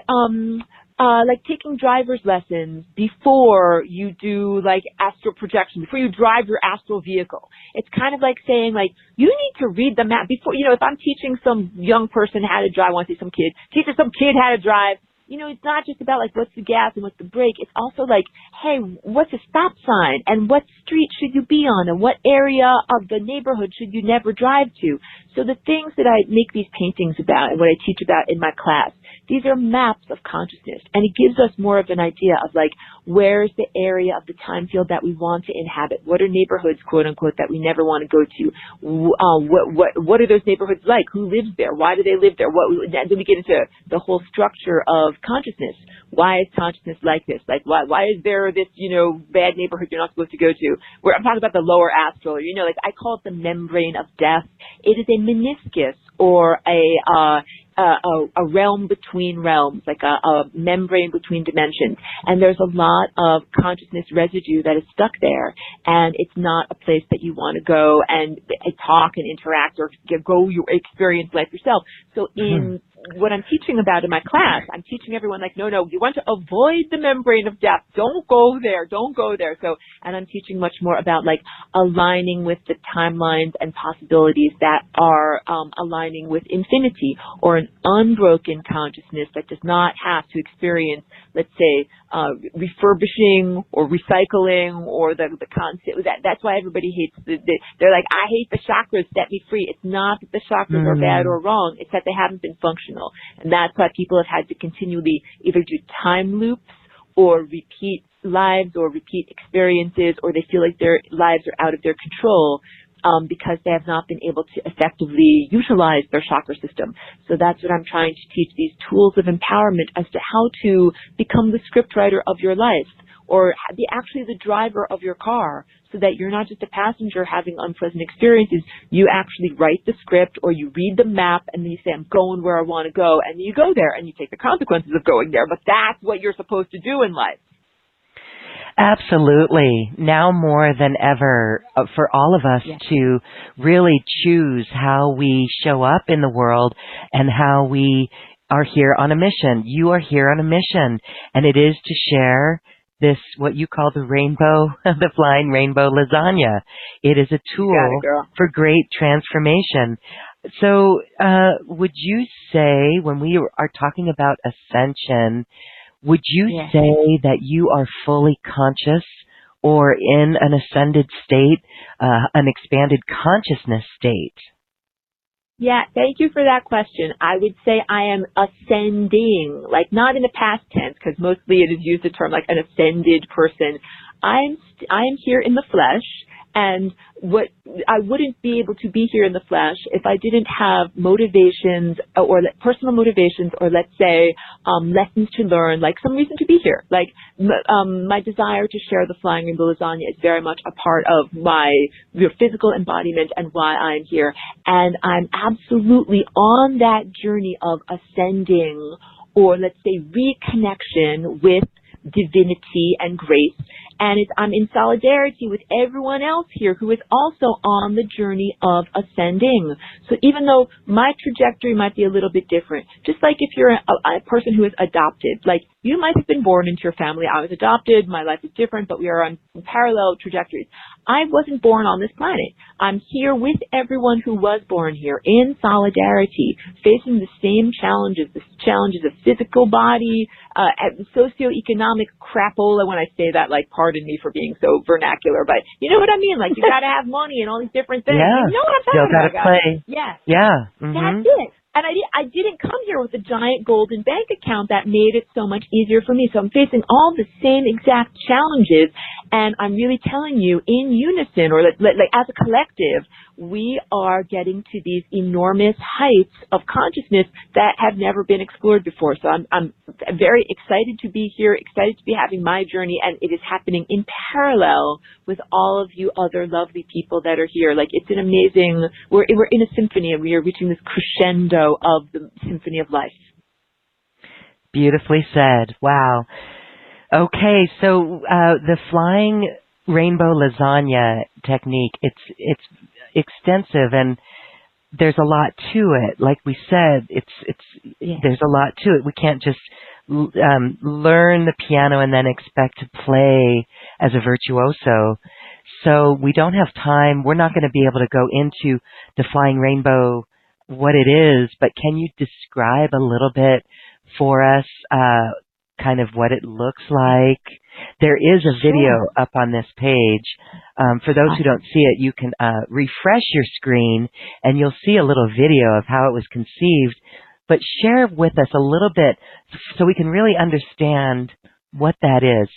taking driver's lessons before you do like astral projection, before you drive your astral vehicle. It's kind of like saying, like, you need to read the map before, if I'm teaching some young person how to drive, I want to see some kid, teaching some kid how to drive, it's not just about like what's the gas and what's the brake. It's also like, hey, what's a stop sign and what street should you be on and what area of the neighborhood should you never drive to. So the things that I make these paintings about and what I teach about in my class, these are maps of consciousness, and it gives us more of an idea of like, where's the area of the time field that we want to inhabit? What are neighborhoods, quote unquote, that we never want to go to? What are those neighborhoods like? Who lives there? Why do they live there? Then we get into the whole structure of consciousness. Why is consciousness like this? Like, why is there this, bad neighborhood you're not supposed to go to? Where I'm talking about the lower astral, like I call it the membrane of death. It is a meniscus or a realm between realms, like a membrane between dimensions. And there's a lot of consciousness residue that is stuck there. And it's not a place that you want to go and talk and interact or go experience life yourself. So in what I'm teaching about in my class, I'm teaching everyone like, no, you want to avoid the membrane of death. Don't go there. Don't go there. So, and I'm teaching much more about like aligning with the timelines and possibilities that are aligning with infinity or an unbroken consciousness that does not have to experience, let's say, refurbishing or recycling or the concept. That's why everybody hates they're like, I hate the chakras, set me free. It's not that the chakras are bad or wrong. It's that they haven't been functional. And that's why people have had to continually either do time loops or repeat lives or repeat experiences, or they feel like their lives are out of their control because they have not been able to effectively utilize their chakra system. So that's what I'm trying to teach, these tools of empowerment as to how to become the scriptwriter of your life or be actually the driver of your car, so that you're not just a passenger having unpleasant experiences. You actually write the script or you read the map and then you say, I'm going where I want to go. And you go there and you take the consequences of going there. But that's what you're supposed to do in life. Absolutely. Now more than ever, for all of us to really choose how we show up in the world and how we are here on a mission. You are here on a mission, and it is to share this, what you call the rainbow, the Flying Rainbow Lasagna. It is a tool for great transformation. So would you say, when we are talking about ascension, would you say that you are fully conscious or in an ascended state, an expanded consciousness state? Yeah, thank you for that question. I would say I am ascending, like not in the past tense, because mostly it is used the term like an ascended person. I am here in the flesh, and I wouldn't be able to be here in the flesh if I didn't have motivations or personal motivations, or let's say lessons to learn, like some reason to be here. Like my desire to share the Flying Rainbow Lasagna is very much a part of my physical embodiment and why I'm here. And I'm absolutely on that journey of ascending, or let's say reconnection with divinity and grace. And I'm in solidarity with everyone else here who is also on the journey of ascending. So even though my trajectory might be a little bit different, just like if you're a person who is adopted, like you might have been born into your family, I was adopted, my life is different, but we are on parallel trajectories. I wasn't born on this planet. I'm here with everyone who was born here in solidarity, facing the same challenges, the challenges of physical body, socioeconomic crapola. When I say that, like, pardon me for being so vernacular, but you know what I mean? Like, you gotta have money and all these different things. Yeah. You know what I'm talking Still gotta about, play. guys? Yeah. Yeah. That's it. And I didn't come here with a giant golden bank account that made it so much easier for me. So I'm facing all the same exact challenges, and I'm really telling you in unison, or like as a collective, we are getting to these enormous heights of consciousness that have never been explored before. So I'm very excited to be here, excited to be having my journey, and it is happening in parallel with all of you other lovely people that are here. Like, it's an amazing, we're in a symphony, and we are reaching this crescendo of the symphony of life. Beautifully said. Wow. Okay, so the Flying Rainbow Lasagna technique, it's extensive, and there's a lot to it. Like we said, there's a lot to it. We can't just learn the piano and then expect to play as a virtuoso. So we don't have time. We're not going to be able to go into the Flying Rainbow, what it is, but can you describe a little bit for us, kind of what it looks like? There is a video up on this page. For those who don't see it, you can refresh your screen and you'll see a little video of how it was conceived. But share with us a little bit so we can really understand what that is.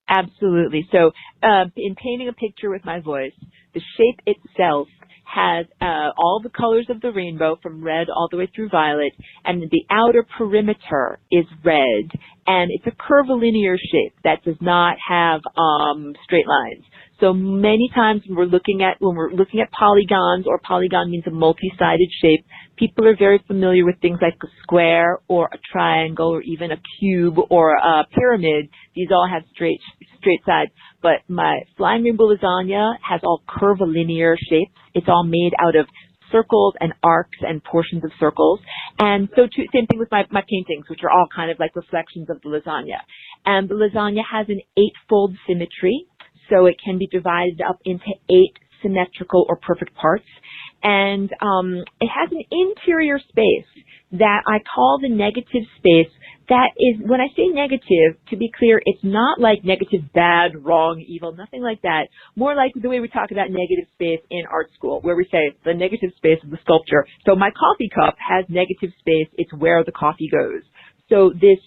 Absolutely. So in painting a picture with my voice, the shape itself has all the colors of the rainbow from red all the way through violet, and the outer perimeter is red, and it's a curvilinear shape that does not have straight lines. So many times when we're looking at polygons, or polygon means a multi-sided shape, people are very familiar with things like a square or a triangle or even a cube or a pyramid. These all have straight sides. But my Flying Rainbow Lasagna has all curvilinear shapes. It's all made out of circles and arcs and portions of circles. And so too, same thing with my paintings, which are all kind of like reflections of the lasagna. And the lasagna has an 8-fold symmetry. So it can be divided up into 8 symmetrical or perfect parts. And it has an interior space that I call the negative space. That is, when I say negative, to be clear, it's not like negative, bad, wrong, evil, nothing like that. More like the way we talk about negative space in art school, where we say the negative space of the sculpture. So my coffee cup has negative space. It's where the coffee goes. So this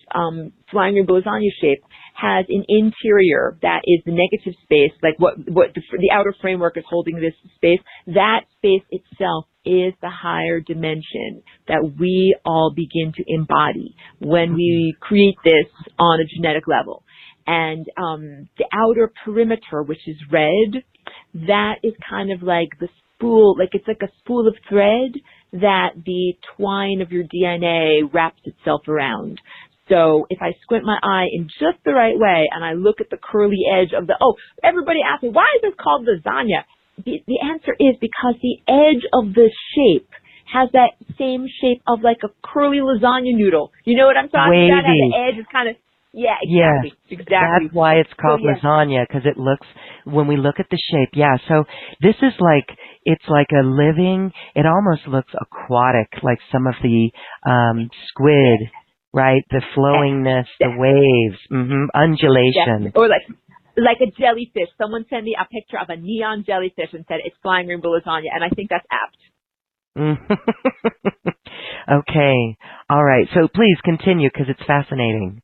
Flying Rainbow Lasagna shape has an interior that is the negative space, like what the outer framework is holding this space. That space itself is the higher dimension that we all begin to embody when we create this on a genetic level. And the outer perimeter, which is red, that is kind of like the spool, like it's like a spool of thread that the twine of your DNA wraps itself around. So if I squint my eye in just the right way and I look at the curly edge of everybody asks me, why is this called lasagna? The answer is because the edge of the shape has that same shape of like a curly lasagna noodle. You know what I'm talking about? How the edge is kind of, exactly. That's why it's called lasagna, because it looks, when we look at the shape, so this is like, it's like a living, it almost looks aquatic, like some of the squid, right? The flowingness, the waves, undulation. Or like a jellyfish. Someone sent me a picture of a neon jellyfish and said it's Flying Rainbow Lasagna, and I think that's apt. Okay. All right. So please continue, because it's fascinating.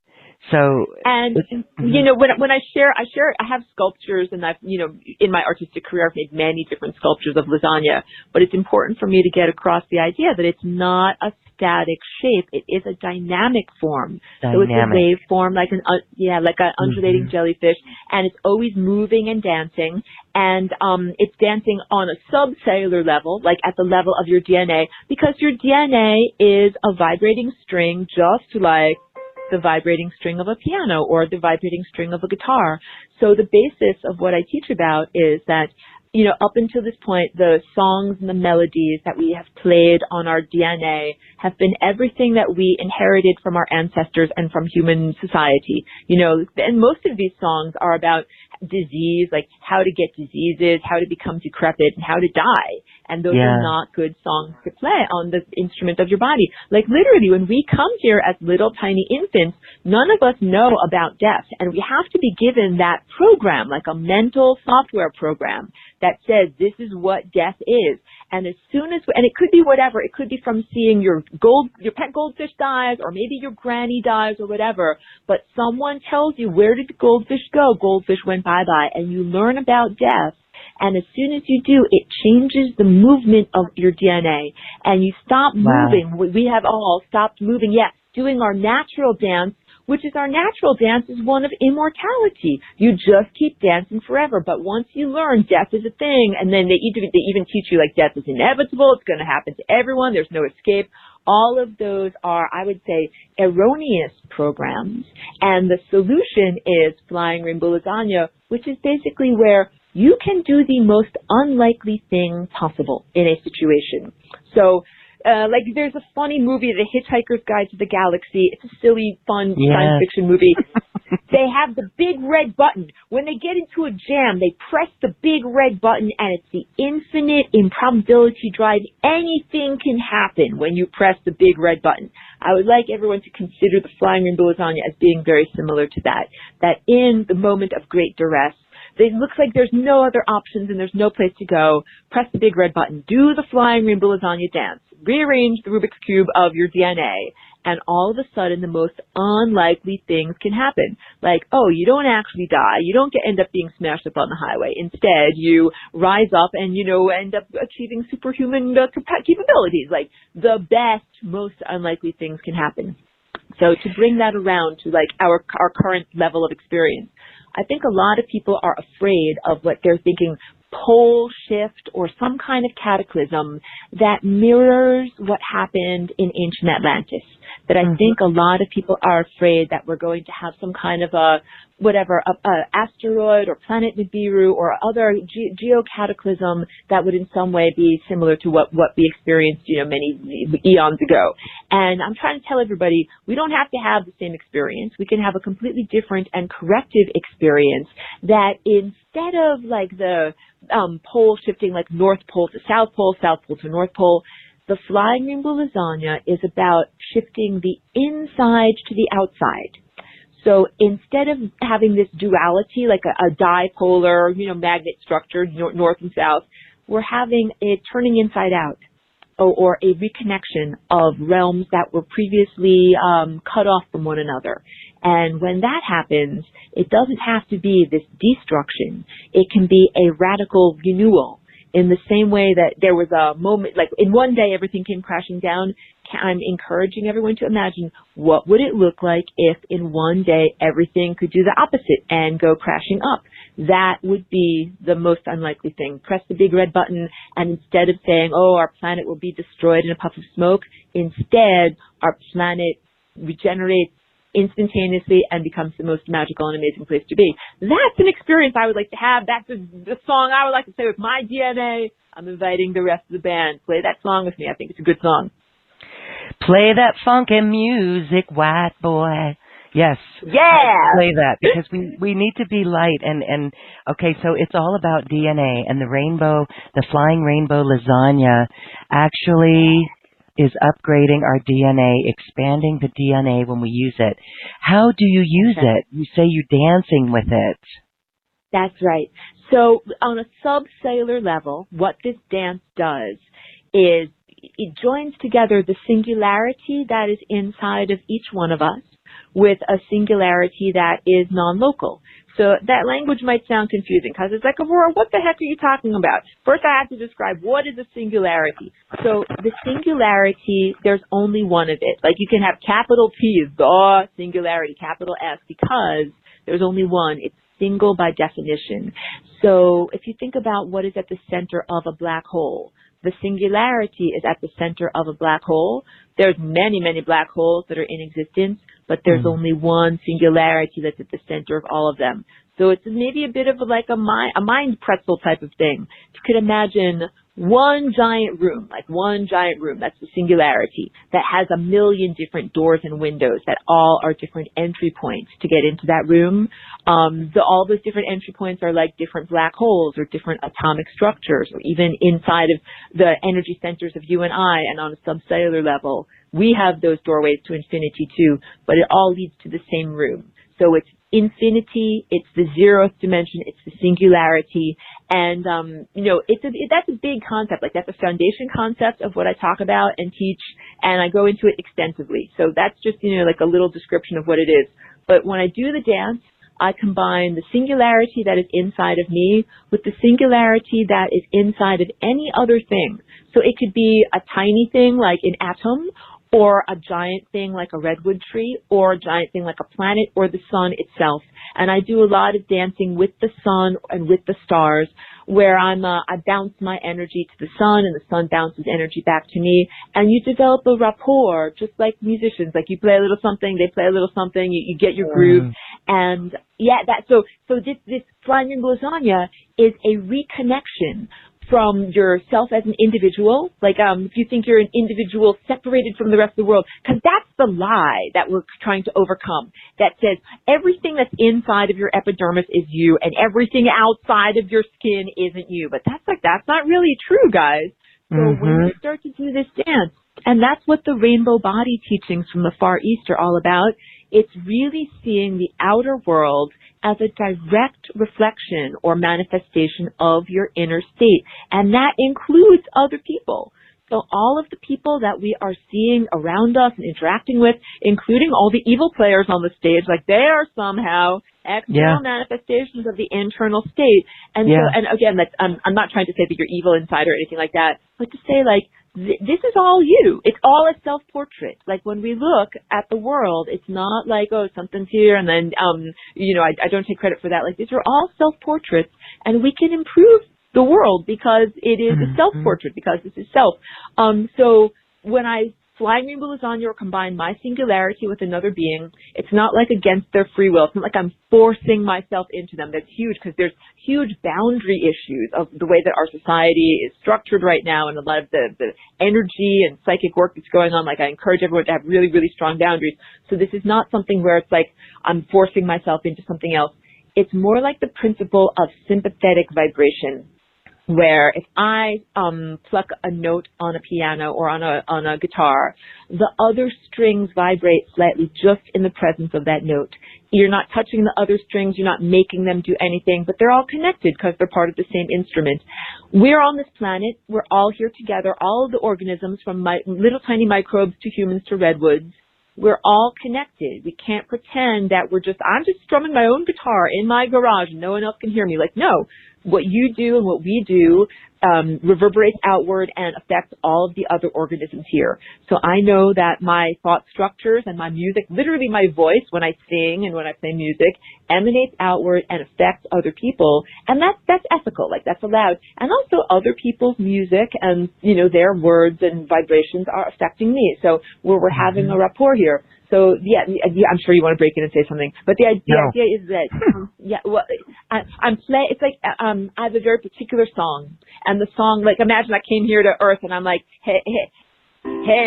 So, and you know, when I share, I have sculptures, and I've, you know, in my artistic career, I've made many different sculptures of lasagna, but it's important for me to get across the idea that it's not a static shape. It is a dynamic form. So it's a wave form, like an undulating jellyfish, and it's always moving and dancing, and it's dancing on a subcellular level, like at the level of your DNA, because your DNA is a vibrating string, just like the vibrating string of a piano or the vibrating string of a guitar. So the basis of what I teach about is that, you know, up until this point, the songs and the melodies that we have played on our DNA have been everything that we inherited from our ancestors and from human society. You know, and most of these songs are about disease, like how to get diseases, how to become decrepit, and how to die. And those are not good songs to play on the instrument of your body. Like literally, when we come here as little tiny infants, none of us know about death. And we have to be given that program, like a mental software program that says this is what death is. And as soon as, and it could be whatever, it could be from seeing your pet goldfish dies, or maybe your granny dies or whatever, but someone tells you, where did the goldfish go? Goldfish went bye-bye, and you learn about death. And as soon as you do, it changes the movement of your DNA, and you stop moving. We have all stopped moving, doing our natural dance, which is our natural dance is one of immortality. You just keep dancing forever. But once you learn death is a thing, and then they even teach you like death is inevitable, it's going to happen to everyone, there's no escape. All of those are, I would say, erroneous programs. And the solution is Flying Rainbow Lasagna, which is basically where you can do the most unlikely thing possible in a situation. So, like there's a funny movie, The Hitchhiker's Guide to the Galaxy. It's a silly, fun science fiction movie. They have the big red button. When they get into a jam, they press the big red button, and it's the infinite improbability drive. Anything can happen when you press the big red button. I would like everyone to consider the Flying Rainbow Lasagna as being very similar to that. That in the moment of great duress, it looks like there's no other options and there's no place to go. Press the big red button. Do the Flying Rainbow Lasagna dance. Rearrange the Rubik's Cube of your DNA. And all of a sudden, the most unlikely things can happen. Like, oh, you don't actually die. You don't end up being smashed up on the highway. Instead, you rise up and, end up achieving superhuman capabilities. Like, the best, most unlikely things can happen. So to bring that around to, like, our current level of experience, I think a lot of people are afraid of what they're thinking pole shift or some kind of cataclysm that mirrors what happened in ancient Atlantis. That I think a lot of people are afraid that we're going to have some kind of a asteroid or planet Nibiru or other geocataclysm that would in some way be similar to what we experienced, many eons ago. And I'm trying to tell everybody, we don't have to have the same experience. We can have a completely different and corrective experience that instead of like the pole shifting like North Pole to South Pole to North Pole, the Flying Rainbow Lasagna is about shifting the inside to the outside. So instead of having this duality, like a dipolar, magnet structure, north and south, we're having it turning inside out, or a reconnection of realms that were previously cut off from one another. And when that happens, it doesn't have to be this destruction. It can be a radical renewal. In the same way that there was a moment, like in one day everything came crashing down, I'm encouraging everyone to imagine what would it look like if in one day everything could do the opposite and go crashing up. That would be the most unlikely thing. Press the big red button, and instead of saying, oh, our planet will be destroyed in a puff of smoke, instead our planet regenerates instantaneously and becomes the most magical and amazing place to be. That's an experience I would like to have. That's the song I would like to say with my DNA. I'm inviting the rest of the band. Play that song with me. I think it's a good song. Play that funky music, white boy. Yes. Yeah. Play that because we need to be light and okay, so it's all about DNA, and the Flying Rainbow Lasagna actually is upgrading our DNA, expanding the DNA when we use it. How do you use it? You say you're dancing with it. That's right. So on a subcellular level, what this dance does is it joins together the singularity that is inside of each one of us with a singularity that is non-local. So that language might sound confusing because it's like, Aurora, what the heck are you talking about? First, I have to describe what is a singularity. So the singularity, there's only one of it. Like you can have capital T is the singularity, capital S, because there's only one. It's single by definition. So if you think about what is at the center of a black hole, the singularity is at the center of a black hole. There's many, many black holes that are in existence, but there's only one singularity that's at the center of all of them. So it's maybe a bit of like a mind pretzel type of thing. You could imagine one giant room, that's the singularity, that has a million different doors and windows that all are different entry points to get into that room. All those different entry points are like different black holes or different atomic structures, or even inside of the energy centers of you and I, and on a subcellular level, we have those doorways to infinity too, but it all leads to the same room. So it's infinity, it's the zeroth dimension, it's the singularity, and that's a big concept. Like that's a foundation concept of what I talk about and teach, and I go into it extensively. So that's just like a little description of what it is. But when I do the dance, I combine the singularity that is inside of me with the singularity that is inside of any other thing. So it could be a tiny thing like an atom, or a giant thing like a redwood tree, or a giant thing like a planet, or the sun itself. And I do a lot of dancing with the sun and with the stars, where I bounce my energy to the sun, and the sun bounces energy back to me, and you develop a rapport, just like musicians. Like you play a little something, they play a little something, you get your groove, and so this Flying Rainbow Lasagna is a reconnection from yourself as an individual, like if you think you're an individual separated from the rest of the world, because that's the lie that we're trying to overcome, that says everything that's inside of your epidermis is you and everything outside of your skin isn't you. But that's not really true, guys. So when you start to do this dance, And that's what the rainbow body teachings from the Far East are all about. It's really seeing the outer world as a direct reflection or manifestation of your inner state. And that includes other people. So all of the people that we are seeing around us and interacting with, including all the evil players on the stage, like they are somehow external manifestations of the internal state. And so, and again, that's, I'm not trying to say that you're evil inside or anything like that, but to say like, this is all you. It's all a self-portrait. Like when we look at the world, it's not like, oh, something's here and then, I don't take credit for that. Like these are all self-portraits and we can improve the world because it is a self-portrait, because this is self. So when I Flying Rainbow Lasagne or combine my singularity with another being, it's not like against their free will. It's not like I'm forcing myself into them. That's huge because there's huge boundary issues of the way that our society is structured right now and a lot of the energy and psychic work that's going on. Like I encourage everyone to have really, really strong boundaries. So this is not something where it's like I'm forcing myself into something else. It's more like the principle of sympathetic vibration, where if I pluck a note on a piano or on a guitar, the other strings vibrate slightly just in the presence of that note. You're not touching the other strings, you're not making them do anything, but they're all connected because they're part of the same instrument. We're on this planet, we're all here together, all of the organisms from little tiny microbes to humans to redwoods. We're all connected. We can't pretend that I'm just strumming my own guitar in my garage and no one else can hear me. Like, no, what you do and what we do reverberates outward and affects all of the other organisms here. So I know that my thought structures and my music, literally my voice when I sing and when I play music, emanates outward and affects other people. And that's ethical, like that's allowed. And also other people's music and, their words and vibrations are affecting me. So we're having a rapport here. So yeah, I'm sure you want to break in and say something, but the idea is that it's like I have a very particular song, and the song, like imagine I came here to Earth and I'm like, hey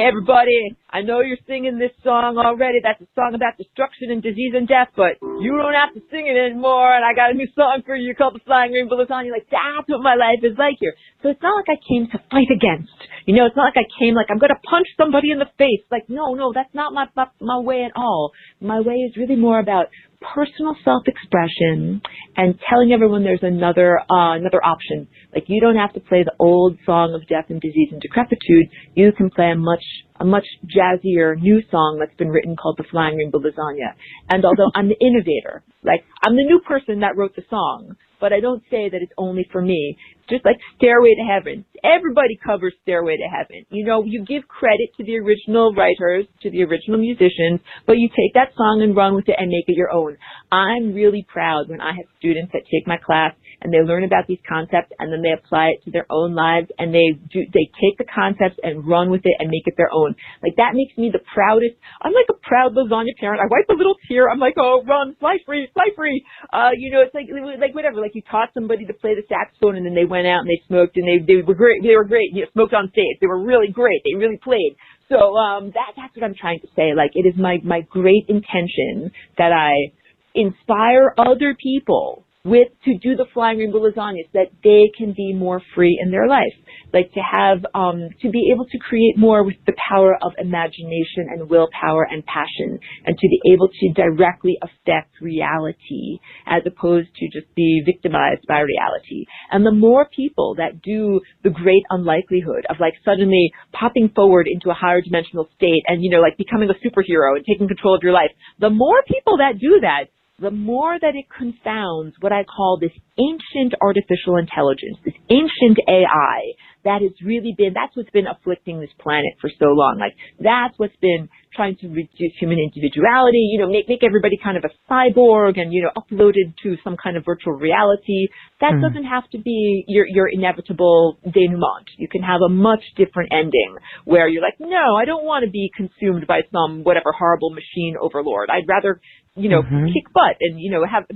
everybody, I know you're singing this song already. That's a song about destruction and disease and death, but you don't have to sing it anymore. And I got a new song for you called the Flying Rainbow Lasagne. Like that's what my life is like here. So it's not like I came to fight against. It's not like I came like I'm going to punch somebody in the face. Like no, that's not my way at all. My way is really more about personal self-expression and telling everyone there's another option. Like you don't have to play the old song of death and disease and decrepitude. You can play a much jazzier new song that's been written called the Flying Rainbow Lasagne. And although I'm the innovator, like I'm the new person that wrote the song, but I don't say that it's only for me. It's just like Stairway to Heaven. Everybody covers Stairway to Heaven. You give credit to the original writers, to the original musicians, but you take that song and run with it and make it your own. I'm really proud when I have students that take my class and they learn about these concepts and then they apply it to their own lives and they take the concepts and run with it and make it their own. Like that makes me the proudest. I'm like a proud lasagna parent. I wipe a little tear. I'm like, oh, run, fly free, fly free. It's like whatever. Like you taught somebody to play the saxophone and then they went out and they smoked and they were great. They were great. Smoked on stage. They were really great. They really played. So that's what I'm trying to say. Like it is my great intention that I inspire other people to do the Flying Rainbow Lasagnes, that they can be more free in their life, like to have, to be able to create more with the power of imagination and willpower and passion, and to be able to directly affect reality as opposed to just be victimized by reality. And the more people that do the great unlikelihood of like suddenly popping forward into a higher dimensional state and, like becoming a superhero and taking control of your life, the more people that do that, the more that it confounds what I call this ancient artificial intelligence, this ancient AI that has really that's what's been afflicting this planet for so long. Like that's what's been trying to reduce human individuality, make everybody kind of a cyborg and, uploaded to some kind of virtual reality. That doesn't have to be your inevitable denouement. You can have a much different ending where you're like, no, I don't want to be consumed by some whatever horrible machine overlord. I'd rather kick butt and,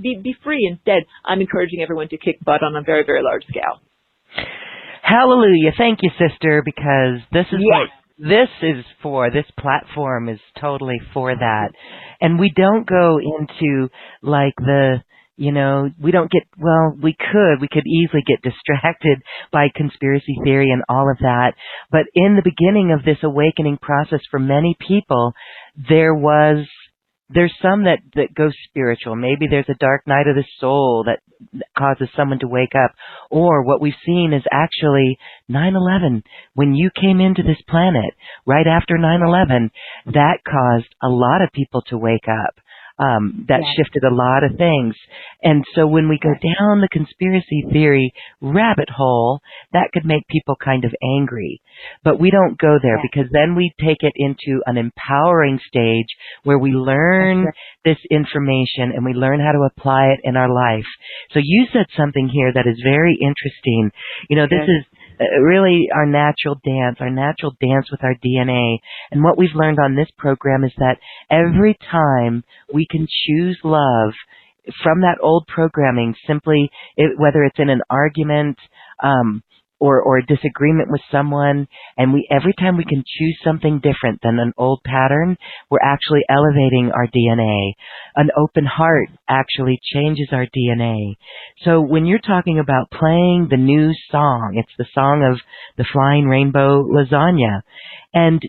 be free. Instead, I'm encouraging everyone to kick butt on a very, very large scale. Hallelujah. Thank you, sister, because this is what this is for. This platform is totally for that. And we don't go into like the We don't get, well, we could easily get distracted by conspiracy theory and all of that. But in the beginning of this awakening process for many people, there's some that go spiritual. Maybe there's a dark night of the soul that causes someone to wake up. Or what we've seen is actually 9/11. When you came into this planet, right after 9/11, that caused a lot of people to wake up. That shifted a lot of things. And so when we go down the conspiracy theory rabbit hole, that could make people kind of angry. But we don't go there because then we take it into an empowering stage where we learn this information and we learn how to apply it in our life. So you said something here that is very interesting. This is really our natural dance with our DNA. And what we've learned on this program is that every time we can choose love from that old programming, simply, whether it's in an argument, or a disagreement with someone, and every time we can choose something different than an old pattern, we're actually elevating our DNA. An open heart actually changes our DNA. So when you're talking about playing the new song, it's the song of the Flying Rainbow Lasagna, and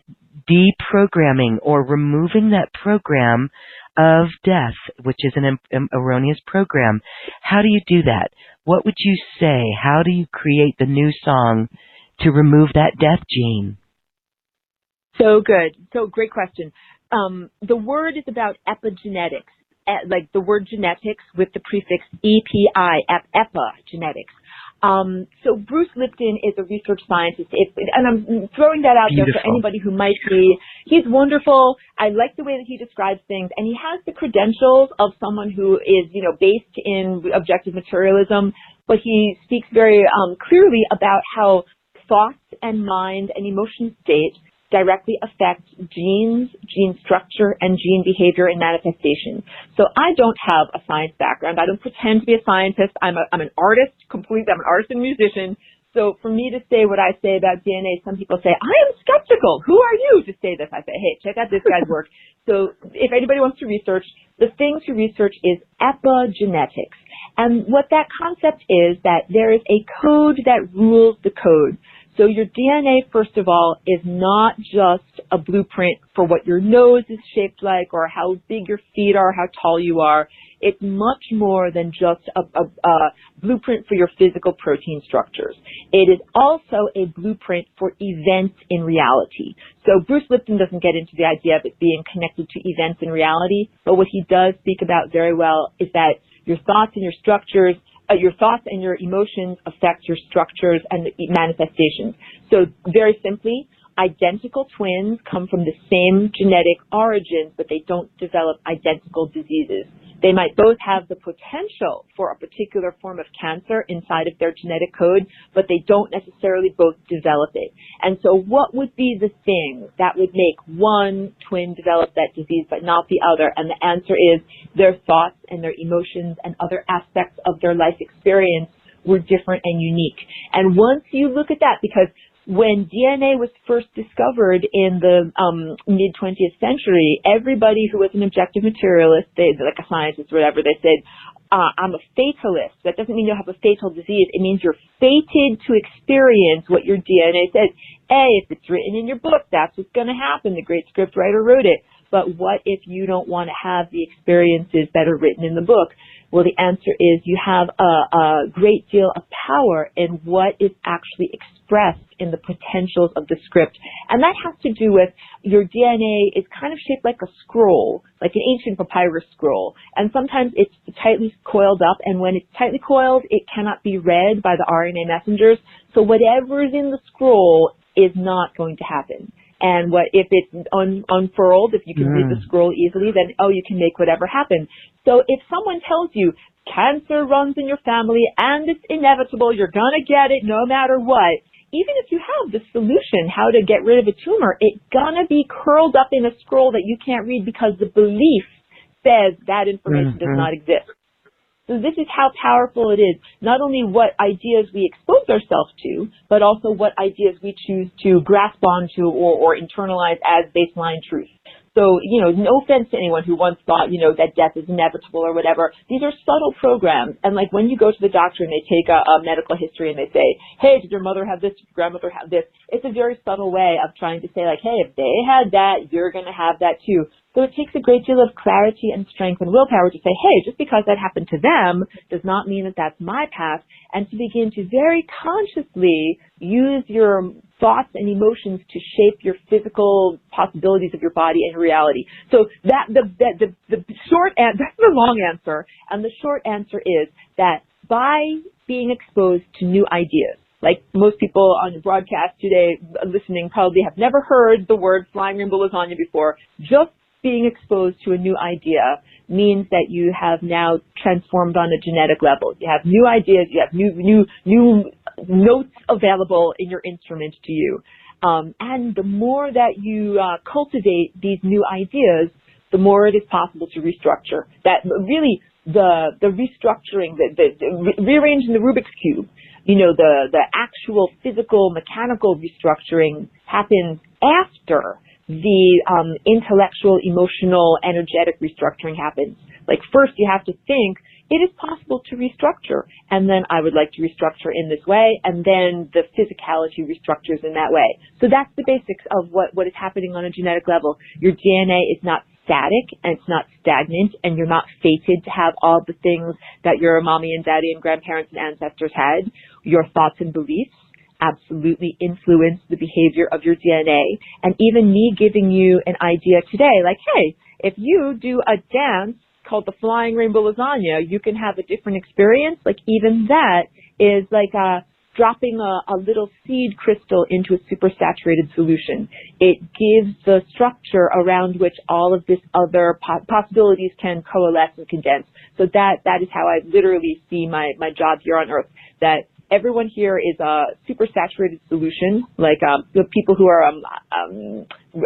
deprogramming or removing that program of death, which is an erroneous program. How do you do that? What would you say? How do you create the new song to remove that death gene? So good. So great question. The word is about epigenetics, like the word genetics with the prefix EPI, epigenetics. So Bruce Lipton is a research scientist, and I'm throwing that out there for anybody who might be. He's wonderful. I like the way that he describes things, and he has the credentials of someone who is, based in objective materialism, but he speaks very clearly about how thoughts and mind and emotion state directly affect genes, gene structure, and gene behavior and manifestation. So I don't have a science background. I don't pretend to be a scientist. I'm an artist, completely. I'm an artist and musician. So for me to say what I say about DNA, some people say, I am skeptical. Who are you to say this? I say, hey, check out this guy's work. So if anybody wants to research, the thing to research is epigenetics. And what that concept is that there is a code that rules the code. So your DNA, first of all, is not just a blueprint for what your nose is shaped like or how big your feet are, how tall you are. It's much more than just a blueprint for your physical protein structures. It is also a blueprint for events in reality. So Bruce Lipton doesn't get into the idea of it being connected to events in reality, but what he does speak about very well is that your thoughts and your structures, your thoughts and your emotions affect your structures and the manifestations. So very simply, identical twins come from the same genetic origins, but they don't develop identical diseases. They might both have the potential for a particular form of cancer inside of their genetic code, but they don't necessarily both develop it. And so what would be the thing that would make one twin develop that disease but not the other? And the answer is their thoughts and their emotions and other aspects of their life experience were different and unique. And once you look at that, because when DNA was first discovered in the mid-20th century, everybody who was an objective materialist, like a scientist or whatever, they said, I'm a fatalist. That doesn't mean you'll have a fatal disease. It means you're fated to experience what your DNA says. If it's written in your book, that's what's going to happen. The great scriptwriter wrote it. But what if you don't want to have the experiences that are written in the book? Well, the answer is you have a great deal of power in what is actually expressed in the potentials of the script. And that has to do with your DNA is kind of shaped like a scroll, like an ancient papyrus scroll. And sometimes it's tightly coiled up, and when it's tightly coiled, it cannot be read by the RNA messengers. So whatever is in the scroll is not going to happen. And if it's unfurled, if you can read the scroll easily, then, you can make whatever happen. So if someone tells you cancer runs in your family and it's inevitable, you're going to get it no matter what, even if you have the solution how to get rid of a tumor, it's going to be curled up in a scroll that you can't read because the belief says that information does not exist. So this is how powerful it is, not only what ideas we expose ourselves to, but also what ideas we choose to grasp onto or internalize as baseline truth. So, no offense to anyone who once thought, that death is inevitable or whatever. These are subtle programs. And like when you go to the doctor and they take a medical history and they say, hey, did your mother have this? Did your grandmother have this? It's a very subtle way of trying to say like, hey, if they had that, you're going to have that too. So it takes a great deal of clarity and strength and willpower to say, hey, just because that happened to them does not mean that that's my path, and to begin to very consciously use your thoughts and emotions to shape your physical possibilities of your body and reality. So the short answer, that's the long answer, and the short answer is that by being exposed to new ideas, like most people on the broadcast today listening probably have never heard the word Flying Rainbow Lasagne before, just being exposed to a new idea means that you have now transformed on a genetic level. You have new ideas, you have new notes available in your instrument to you. And the more that you cultivate these new ideas, the more it is possible to restructure. That really the restructuring, rearranging the Rubik's Cube, the actual physical, mechanical restructuring happens after the intellectual, emotional, energetic restructuring happens. Like first you have to think, it is possible to restructure, and then I would like to restructure in this way, and then the physicality restructures in that way. So that's the basics of what is happening on a genetic level. Your DNA is not static, and it's not stagnant, and you're not fated to have all the things that your mommy and daddy and grandparents and ancestors had. Your thoughts and beliefs absolutely influence the behavior of your DNA. And even me giving you an idea today, like, hey, if you do a dance called the Flying Rainbow Lasagne, you can have a different experience. Like even that is like dropping a little seed crystal into a supersaturated solution. It gives the structure around which all of this other possibilities can coalesce and condense. So that is how I literally see my job here on Earth, that everyone here is a supersaturated solution, like the people who are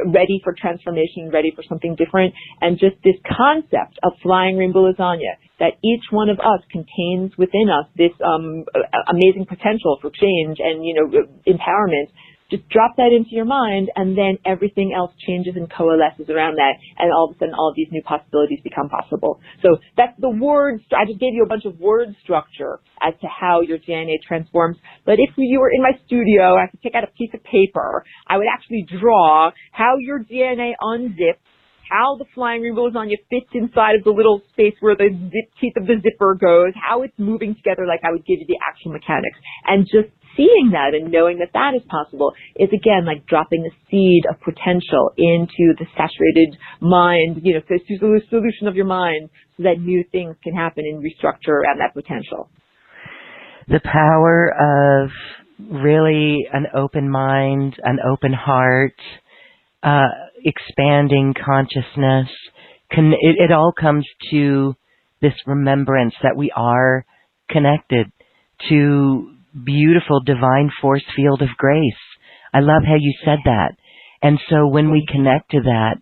ready for transformation, ready for something different, and just this concept of Flying Rainbow Lasagne, that each one of us contains within us this amazing potential for change and empowerment. Just drop that into your mind, and then everything else changes and coalesces around that, and all of a sudden all of these new possibilities become possible. So that's the word. I just gave you a bunch of word structure as to how your DNA transforms. But if you were in my studio, I could take out a piece of paper. I would actually draw how your DNA unzips, how the Flying Rainbow Lasagne fits inside of the little space where the teeth of the zipper goes, how it's moving together, like I would give you the actual mechanics. And just seeing that and knowing that that is possible is, again, like dropping the seed of potential into the saturated mind, the solution of your mind, so that new things can happen and restructure around that potential. The power of really an open mind, an open heart, expanding consciousness, it all comes to this remembrance that we are connected to beautiful divine force field of grace. I love how you said that. And so when we connect to that,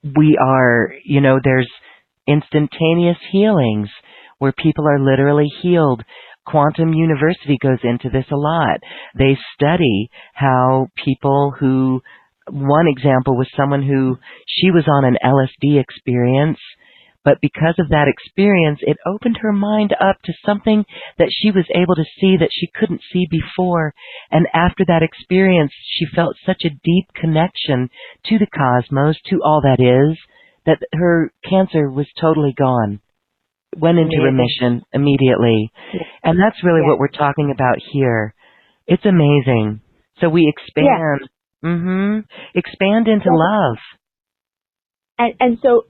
we are, there's instantaneous healings where people are literally healed. Quantum University goes into this a lot. They study how people who, one example was someone who, she was on an LSD experience, but because of that experience, it opened her mind up to something that she was able to see that she couldn't see before. And after that experience, she felt such a deep connection to the cosmos, to all that is, that her cancer was totally gone. Went into remission immediately. Yeah. And that's really what we're talking about here. It's amazing. So we expand. Yeah. Expand into love. And so,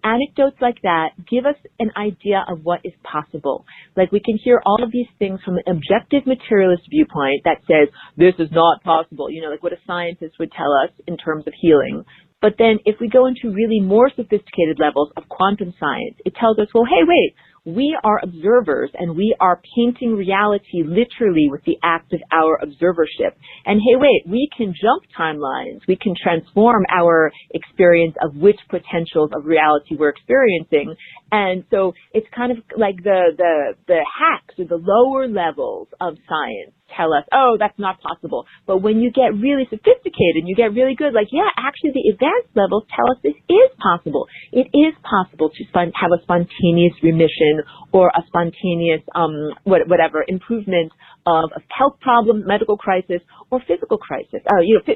anecdotes like that give us an idea of what is possible. Like we can hear all of these things from an objective materialist viewpoint that says, this is not possible, like what a scientist would tell us in terms of healing. But then if we go into really more sophisticated levels of quantum science, it tells us, well, hey, wait, we are observers and we are painting reality literally with the act of our observership. And hey, wait, we can jump timelines. We can transform our experience of which potentials of reality we're experiencing. And so it's kind of like the hacks or the lower levels of science tell us, oh, that's not possible. But when you get really sophisticated and you get really good, like, yeah, actually the advanced levels tell us this is possible. It is possible to have a spontaneous remission or a spontaneous whatever improvement of a health problem, medical crisis, or physical crisis,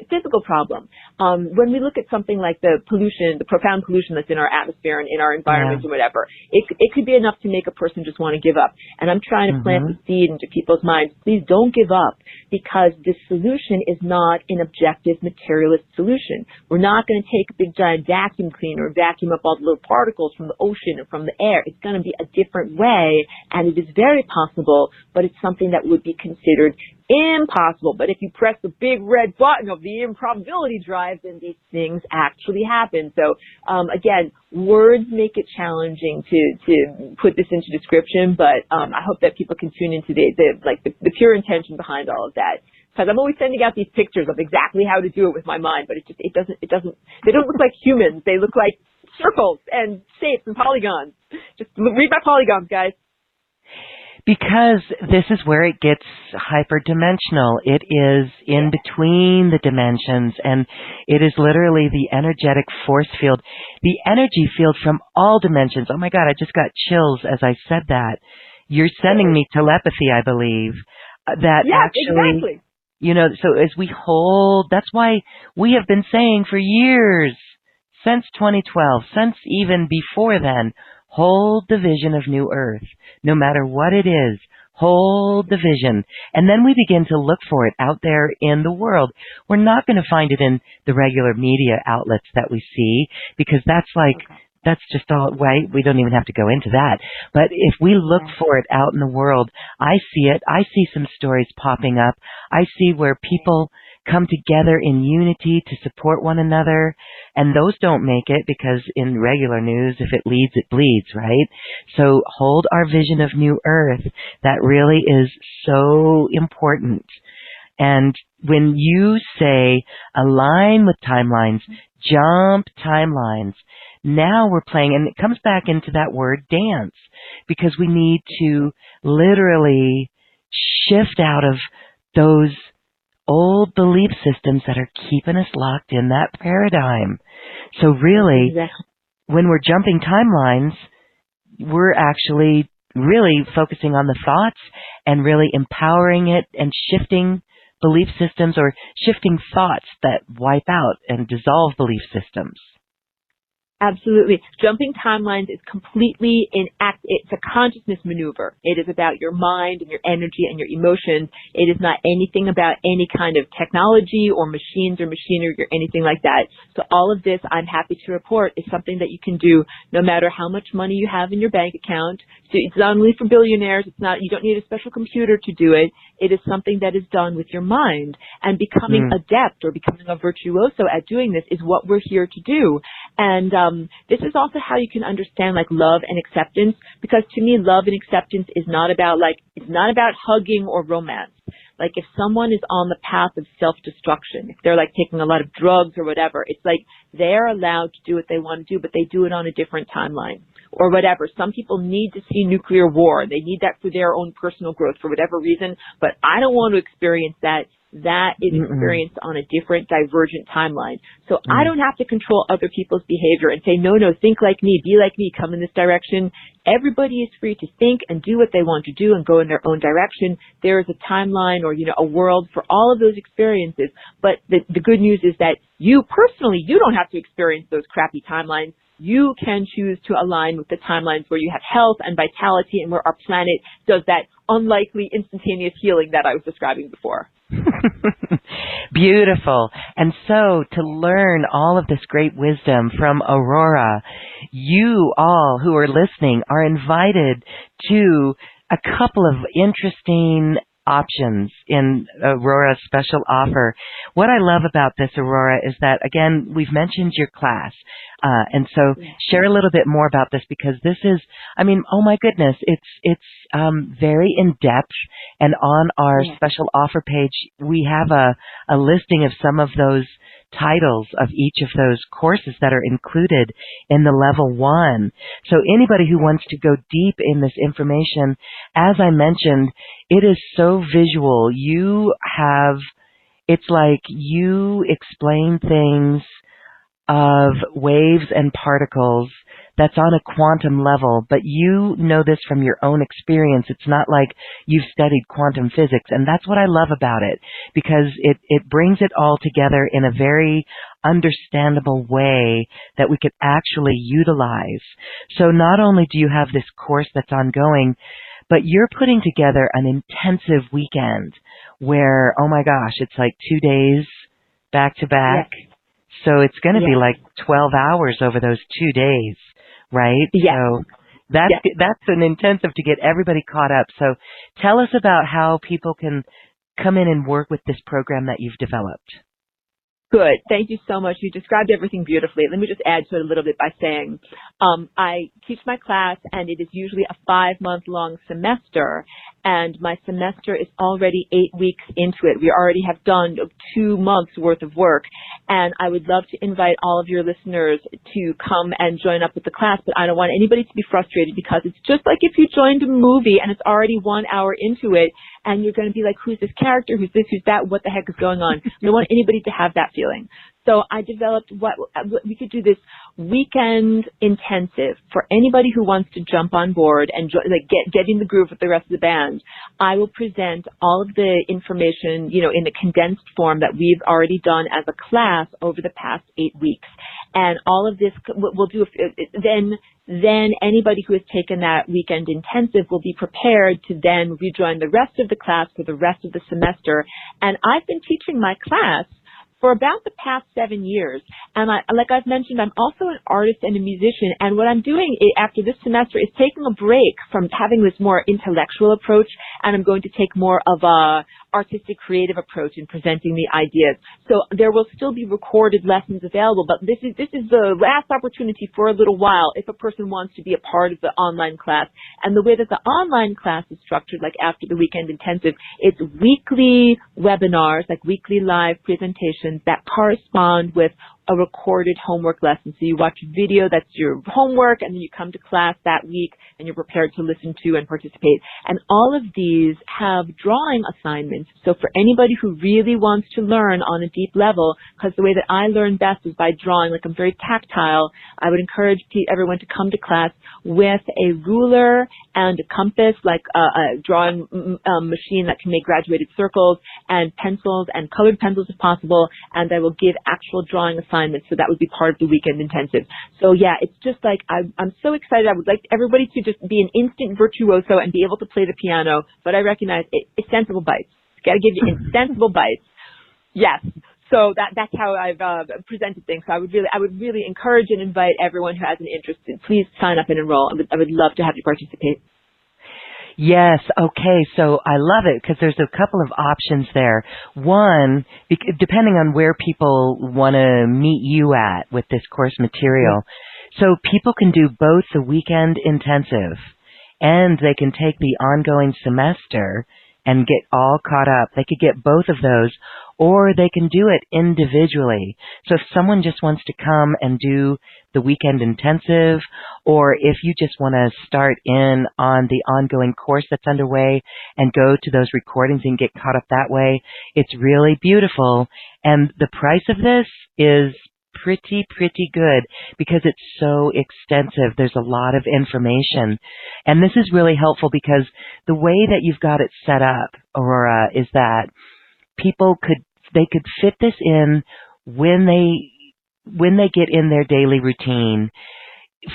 physical problem. When we look at something like the pollution, the profound pollution that's in our atmosphere and in our environment and whatever, it could be enough to make a person just want to give up. And I'm trying to plant the seed into people's minds. Please don't give up, because this solution is not an objective materialist solution. We're not going to take a big giant vacuum cleaner and vacuum up all the little particles from the ocean and from the air. It's going to be a different way, and it is very possible, but it's something that would be considered impossible. But if you press the big red button of the improbability drive, then these things actually happen. So again, words make it challenging to put this into description, but I hope that people can tune into the pure intention behind all of that. Because I'm always sending out these pictures of exactly how to do it with my mind, but they don't look like humans. They look like circles and shapes and polygons. Just read my polygons, guys. Because this is where it gets hyperdimensional. It is in between the dimensions, and it is literally the energetic force field, the energy field from all dimensions. Oh my God, I just got chills as I said that. You're sending me telepathy, I believe. That yes, actually, exactly. So as we hold, that's why we have been saying for years, since 2012, since even before then, hold the vision of New Earth, no matter what it is. Hold the vision. And then we begin to look for it out there in the world. We're not going to find it in the regular media outlets that we see, because that's just all, right? We don't even have to go into that. But if we look for it out in the world, I see it. I see some stories popping up. I see where people come together in unity to support one another, and those don't make it, because in regular news, if it leads, it bleeds, right? So hold our vision of New Earth. That really is so important. And when you say align with timelines, jump timelines, now we're playing, and it comes back into that word dance, because we need to literally shift out of those old belief systems that are keeping us locked in that paradigm. So really, when we're jumping timelines, we're actually really focusing on the thoughts and really empowering it and shifting belief systems, or shifting thoughts that wipe out and dissolve belief systems. Absolutely. Jumping timelines is completely it's a consciousness maneuver. It is about your mind and your energy and your emotions. It is not anything about any kind of technology or machines or machinery or anything like that. So all of this, I'm happy to report, is something that you can do no matter how much money you have in your bank account. So it's not only for billionaires. You don't need a special computer to do it. It is something that is done with your mind. And becoming adept or becoming a virtuoso at doing this is what we're here to do. And this is also how you can understand love and acceptance, because to me, love and acceptance is not about hugging or romance. Like if someone is on the path of self-destruction, if they're taking a lot of drugs or whatever, it's they're allowed to do what they want to do, but they do it on a different timeline or whatever. Some people need to see nuclear war. They need that for their own personal growth for whatever reason, but I don't want to experience that. That is experienced on a different divergent timeline. So I don't have to control other people's behavior and say, no, think like me, be like me, come in this direction. Everybody is free to think and do what they want to do and go in their own direction. There is a timeline or, a world for all of those experiences. But the good news is that you personally, you don't have to experience those crappy timelines. You can choose to align with the timelines where you have health and vitality and where our planet does that unlikely instantaneous healing that I was describing before. Beautiful. And so to learn all of this great wisdom from Aurora, you all who are listening are invited to a couple of interesting options in Aurora's special offer. What I love about this, Aurora, is that, again, we've mentioned your class. And so share a little bit more about this, because this is, oh my goodness, it's very in-depth. And on our special offer page, we have a listing of some of those titles of each of those courses that are included in the level 1. So anybody who wants to go deep in this information, as I mentioned, it is so visual. It's like you explain things of waves and particles that's on a quantum level, but you know this from your own experience. It's not like you've studied quantum physics, and that's what I love about it, because it brings it all together in a very understandable way that we could actually utilize. So not only do you have this course that's ongoing, but you're putting together an intensive weekend where, oh my gosh, it's like 2 days back to back. Yes. So it's going to be Yes. like 12 hours over those 2 days, right? Yes. So that's an intensive to get everybody caught up. So tell us about how people can come in and work with this program that you've developed. Good. Thank you so much. You described everything beautifully. Let me just add to it a little bit by saying I teach my class, and it is usually a 5-month-long semester, and my semester is already 8 weeks into it. We already have done 2 months worth of work, and I would love to invite all of your listeners to come and join up with the class, but I don't want anybody to be frustrated, because it's just like if you joined a movie and it's already 1 hour into it, and you're going to be like, who's this character, who's this, who's that, what the heck is going on? I don't want anybody to have that feeling. So I developed what we could do, this weekend intensive for anybody who wants to jump on board and get in the groove with the rest of the band. I will present all of the information, in the condensed form that we've already done as a class over the past 8 weeks. And all of this we'll do, then anybody who has taken that weekend intensive will be prepared to then rejoin the rest of the class for the rest of the semester. And I've been teaching my class for about the past 7 years. And like I've mentioned, I'm also an artist and a musician. And what I'm doing after this semester is taking a break from having this more intellectual approach, and I'm going to take more of a artistic, creative approach in presenting the ideas. So there will still be recorded lessons available, but this is the last opportunity for a little while if a person wants to be a part of the online class. And the way that the online class is structured, like after the weekend intensive, it's weekly webinars, like weekly live presentations that correspond with a recorded homework lesson. So you watch a video, that's your homework, and then you come to class that week and you're prepared to listen to and participate. And all of these have drawing assignments. So for anybody who really wants to learn on a deep level, because the way that I learn best is by drawing, like I'm very tactile, I would encourage everyone to come to class with a ruler and a compass, like a drawing machine that can make graduated circles, and pencils and colored pencils if possible, and I will give actual drawing assignments. So that would be part of the weekend intensive. So yeah, it's just like, I'm so excited. I would like everybody to just be an instant virtuoso and be able to play the piano, but I recognize it's sensible bites. Got to give you sensible bites. Yes. So that's how I've presented things. So I would really encourage and invite everyone who has an interest in, please sign up and enroll. I would love to have you participate. Yes. Okay. So I love it because there's a couple of options there. One, depending on where people want to meet you at with this course material. So people can do both the weekend intensive and they can take the ongoing semester and get all caught up. They could get both of those, or they can do it individually. So if someone just wants to come and do the weekend intensive, or if you just want to start in on the ongoing course that's underway and go to those recordings and get caught up that way, it's really beautiful. And the price of this is pretty good because it's so extensive. There's a lot of information. And this is really helpful because the way that you've got it set up, Aurora, is that people could fit this in when they get in their daily routine.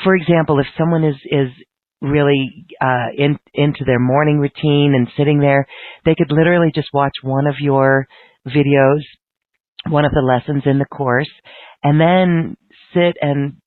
For example, if someone is really into their morning routine and sitting there, they could literally just watch one of your videos, one of the lessons in the course, and then sit and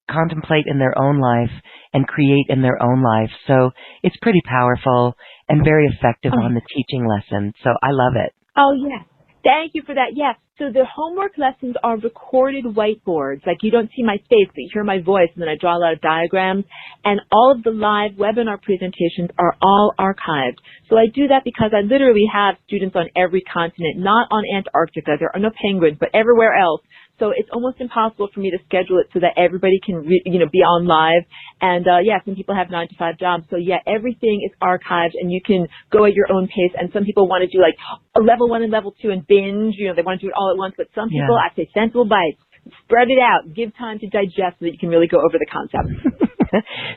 contemplate in their own life and create in their own life. So it's pretty powerful and very effective on the teaching lesson. So I love it. Oh, yeah. Thank you for that. Yes. So the homework lessons are recorded whiteboards. Like, you don't see my face, but you hear my voice, and then I draw a lot of diagrams. And all of the live webinar presentations are all archived. So I do that because I literally have students on every continent, not on Antarctica. There are no penguins, but everywhere else. So it's almost impossible for me to schedule it so that everybody can, be on live. And, some people have 9-to-5 jobs. So yeah, everything is archived and you can go at your own pace. And some people want to do like a level 1 and level 2 and binge, they want to do it all at once. But some people, I say sensible bites, spread it out, give time to digest so that you can really go over the concept.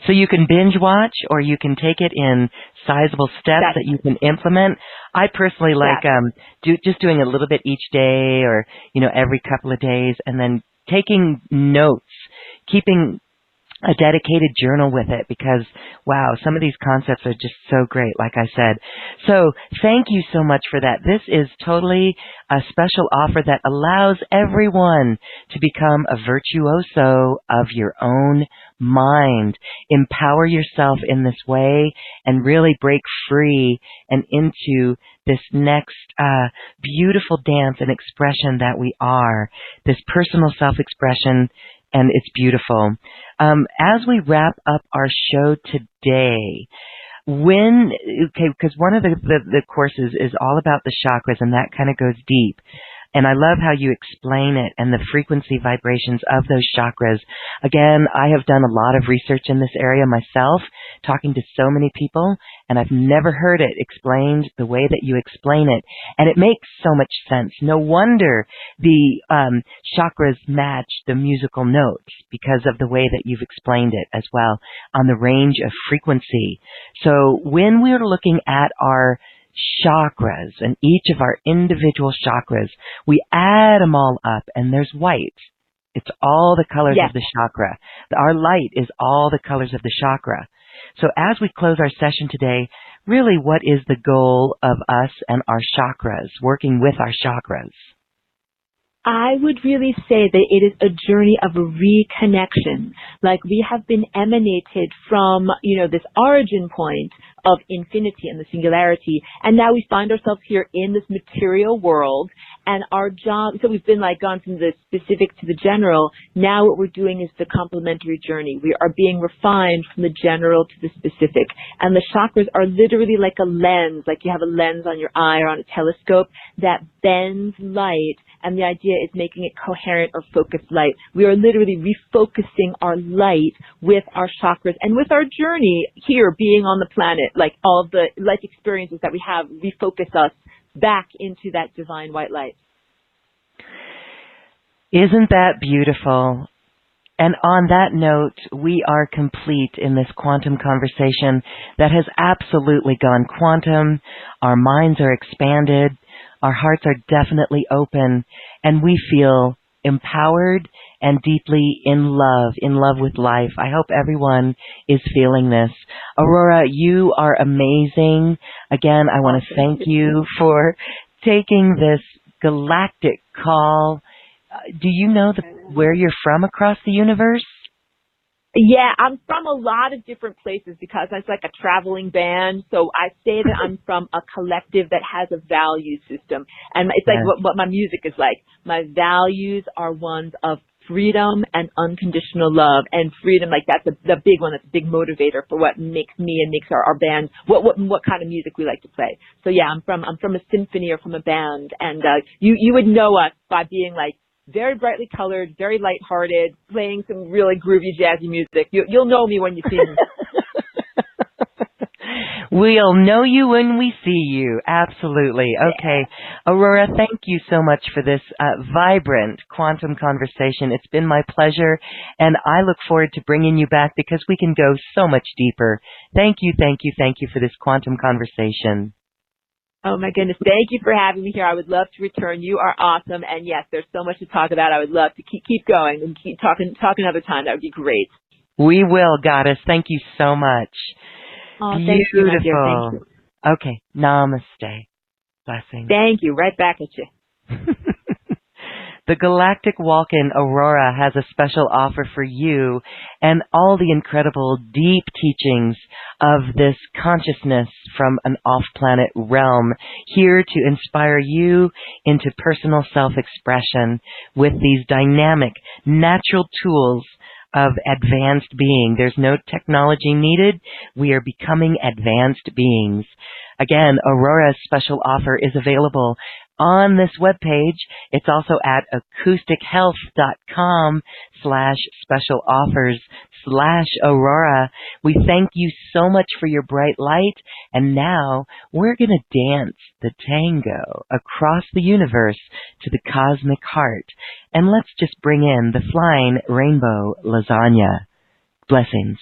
So you can binge watch, or you can take it in sizable steps that you can implement. I personally like just doing a little bit each day, or every couple of days, and then taking notes, keeping a dedicated journal with it, because wow, some of these concepts are just so great, like I said. So thank you so much for that. This is totally a special offer that allows everyone to become a virtuoso of your own mind. Empower yourself in this way and really break free and into this next beautiful dance and expression that we are, this personal self-expression, and it's beautiful. As we wrap up our show today, because one of the courses is all about the chakras, and that kind of goes deep. And I love how you explain it and the frequency vibrations of those chakras. Again, I have done a lot of research in this area myself, talking to so many people, and I've never heard it explained the way that you explain it. And it makes so much sense. No wonder the chakras match the musical notes, because of the way that you've explained it as well on the range of frequency. So when we're looking at our chakras and each of our individual chakras, we add them all up, and there's white. It's all the colors of the chakra. Our light is all the colors of the chakra. So as we close our session today, really, what is the goal of us and our chakras, working with our chakras? I would really say that it is a journey of a reconnection. Like, we have been emanated from, this origin point of infinity and the singularity, and now we find ourselves here in this material world, and our job, so we've been gone from the specific to the general. Now what we're doing is the complementary journey. We are being refined from the general to the specific, and the chakras are literally like a lens, like you have a lens on your eye or on a telescope that bends light, and the idea is making it coherent or focused light. We are literally refocusing our light with our chakras and with our journey here being on the planet. Like, all of the life experiences that we have refocus us back into that divine white light. Isn't that beautiful? And on that note, we are complete in this quantum conversation that has absolutely gone quantum. Our minds are expanded. Our hearts are definitely open, and we feel empowered and deeply in love with life. I hope everyone is feeling this. Aurora, you are amazing. Again, I want to thank you for taking this galactic call. Do you know where you're from across the universe? Yeah, I'm from a lot of different places because it's like a traveling band. So I say that I'm from a collective that has a value system. And it's like what my music is like. My values are ones of freedom and unconditional love. And freedom, like, that's the big one. That's a big motivator for what makes me and makes our band, what kind of music we like to play. So yeah, I'm from a symphony or from a band. And you would know us by being like very brightly colored, very lighthearted, playing some really groovy, jazzy music. You'll know me when you see me. We'll know you when we see you. Absolutely. Okay. Aurora, thank you so much for this vibrant quantum conversation. It's been my pleasure, and I look forward to bringing you back because we can go so much deeper. Thank you for this quantum conversation. Oh my goodness. Thank you for having me here. I would love to return. You are awesome. And yes, there's so much to talk about. I would love to keep going and keep talking another time. That would be great. We will, Goddess. Thank you so much. Oh, beautiful. Thank you, my dear. Thank you. Okay. Namaste. Blessings. Thank you. Right back at you. The Galactic Walk-In Aurora has a special offer for you and all the incredible deep teachings of this consciousness from an off-planet realm, here to inspire you into personal self-expression with these dynamic, natural tools of advanced being. There's no technology needed. We are becoming advanced beings. Again, Aurora's special offer is available on this webpage. It's also at acoustichealth.com/special offers/Aurora. We thank you so much for your bright light. And now we're going to dance the tango across the universe to the cosmic heart. And let's just bring in the Flying Rainbow Lasagna. Blessings.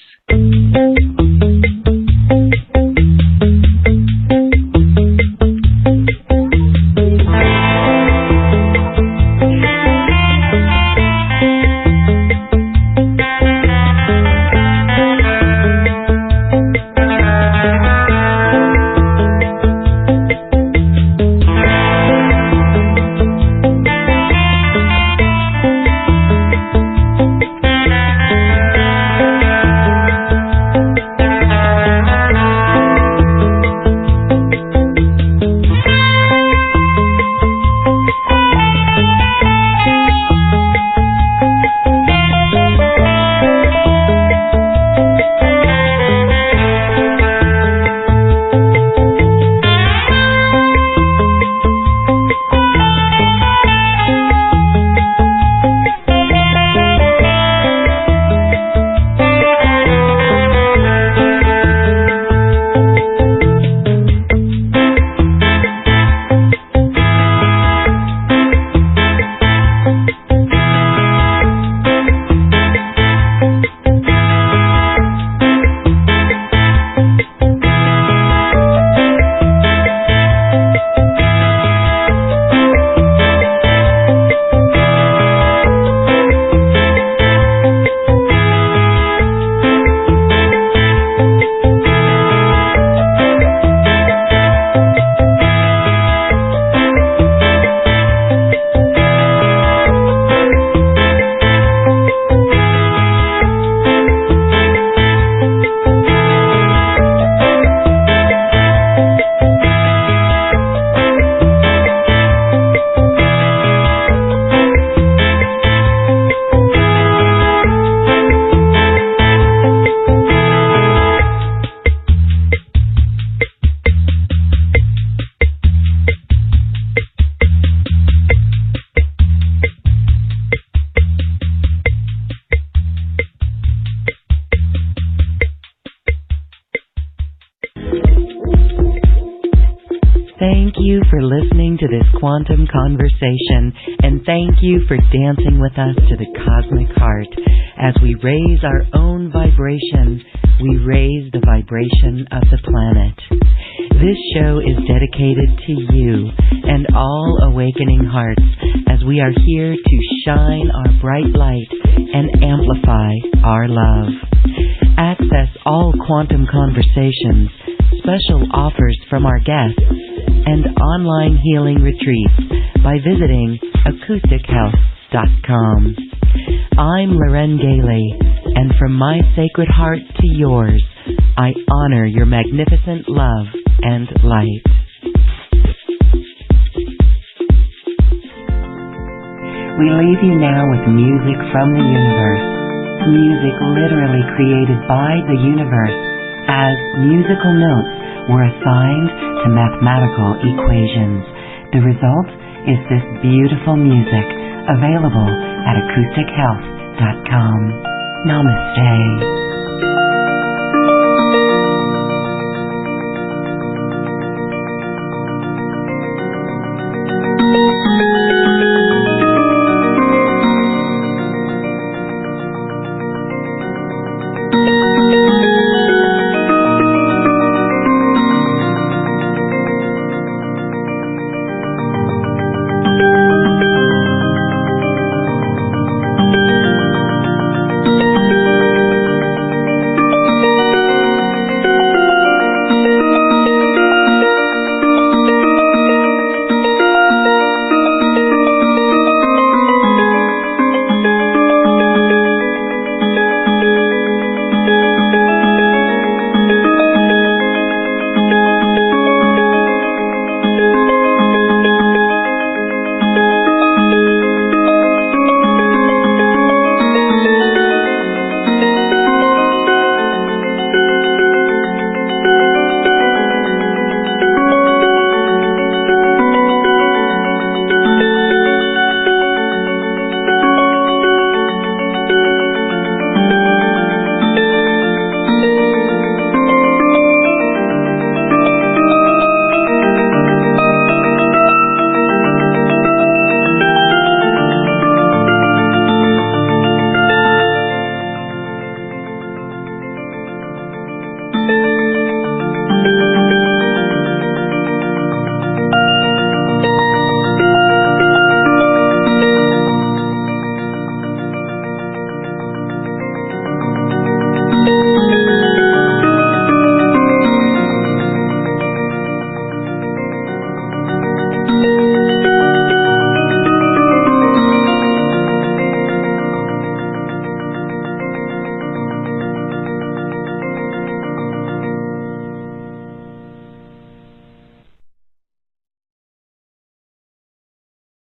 Thank you for listening to this quantum conversation, and thank you for dancing with us to the cosmic heart. As we raise our own vibration, we raise the vibration of the planet. This show is dedicated to you and all awakening hearts, as we are here to shine our bright light and amplify our love. Access all quantum conversations, special offers from our guests, and online healing retreats by visiting acoustichealth.com. I'm Loren Galey, and from my sacred heart to yours, I honor your magnificent love and light. We leave you now with music from the universe, music literally created by the universe, as musical notes were assigned to mathematical equations. The result is this beautiful music, available at acoustichealth.com. Namaste.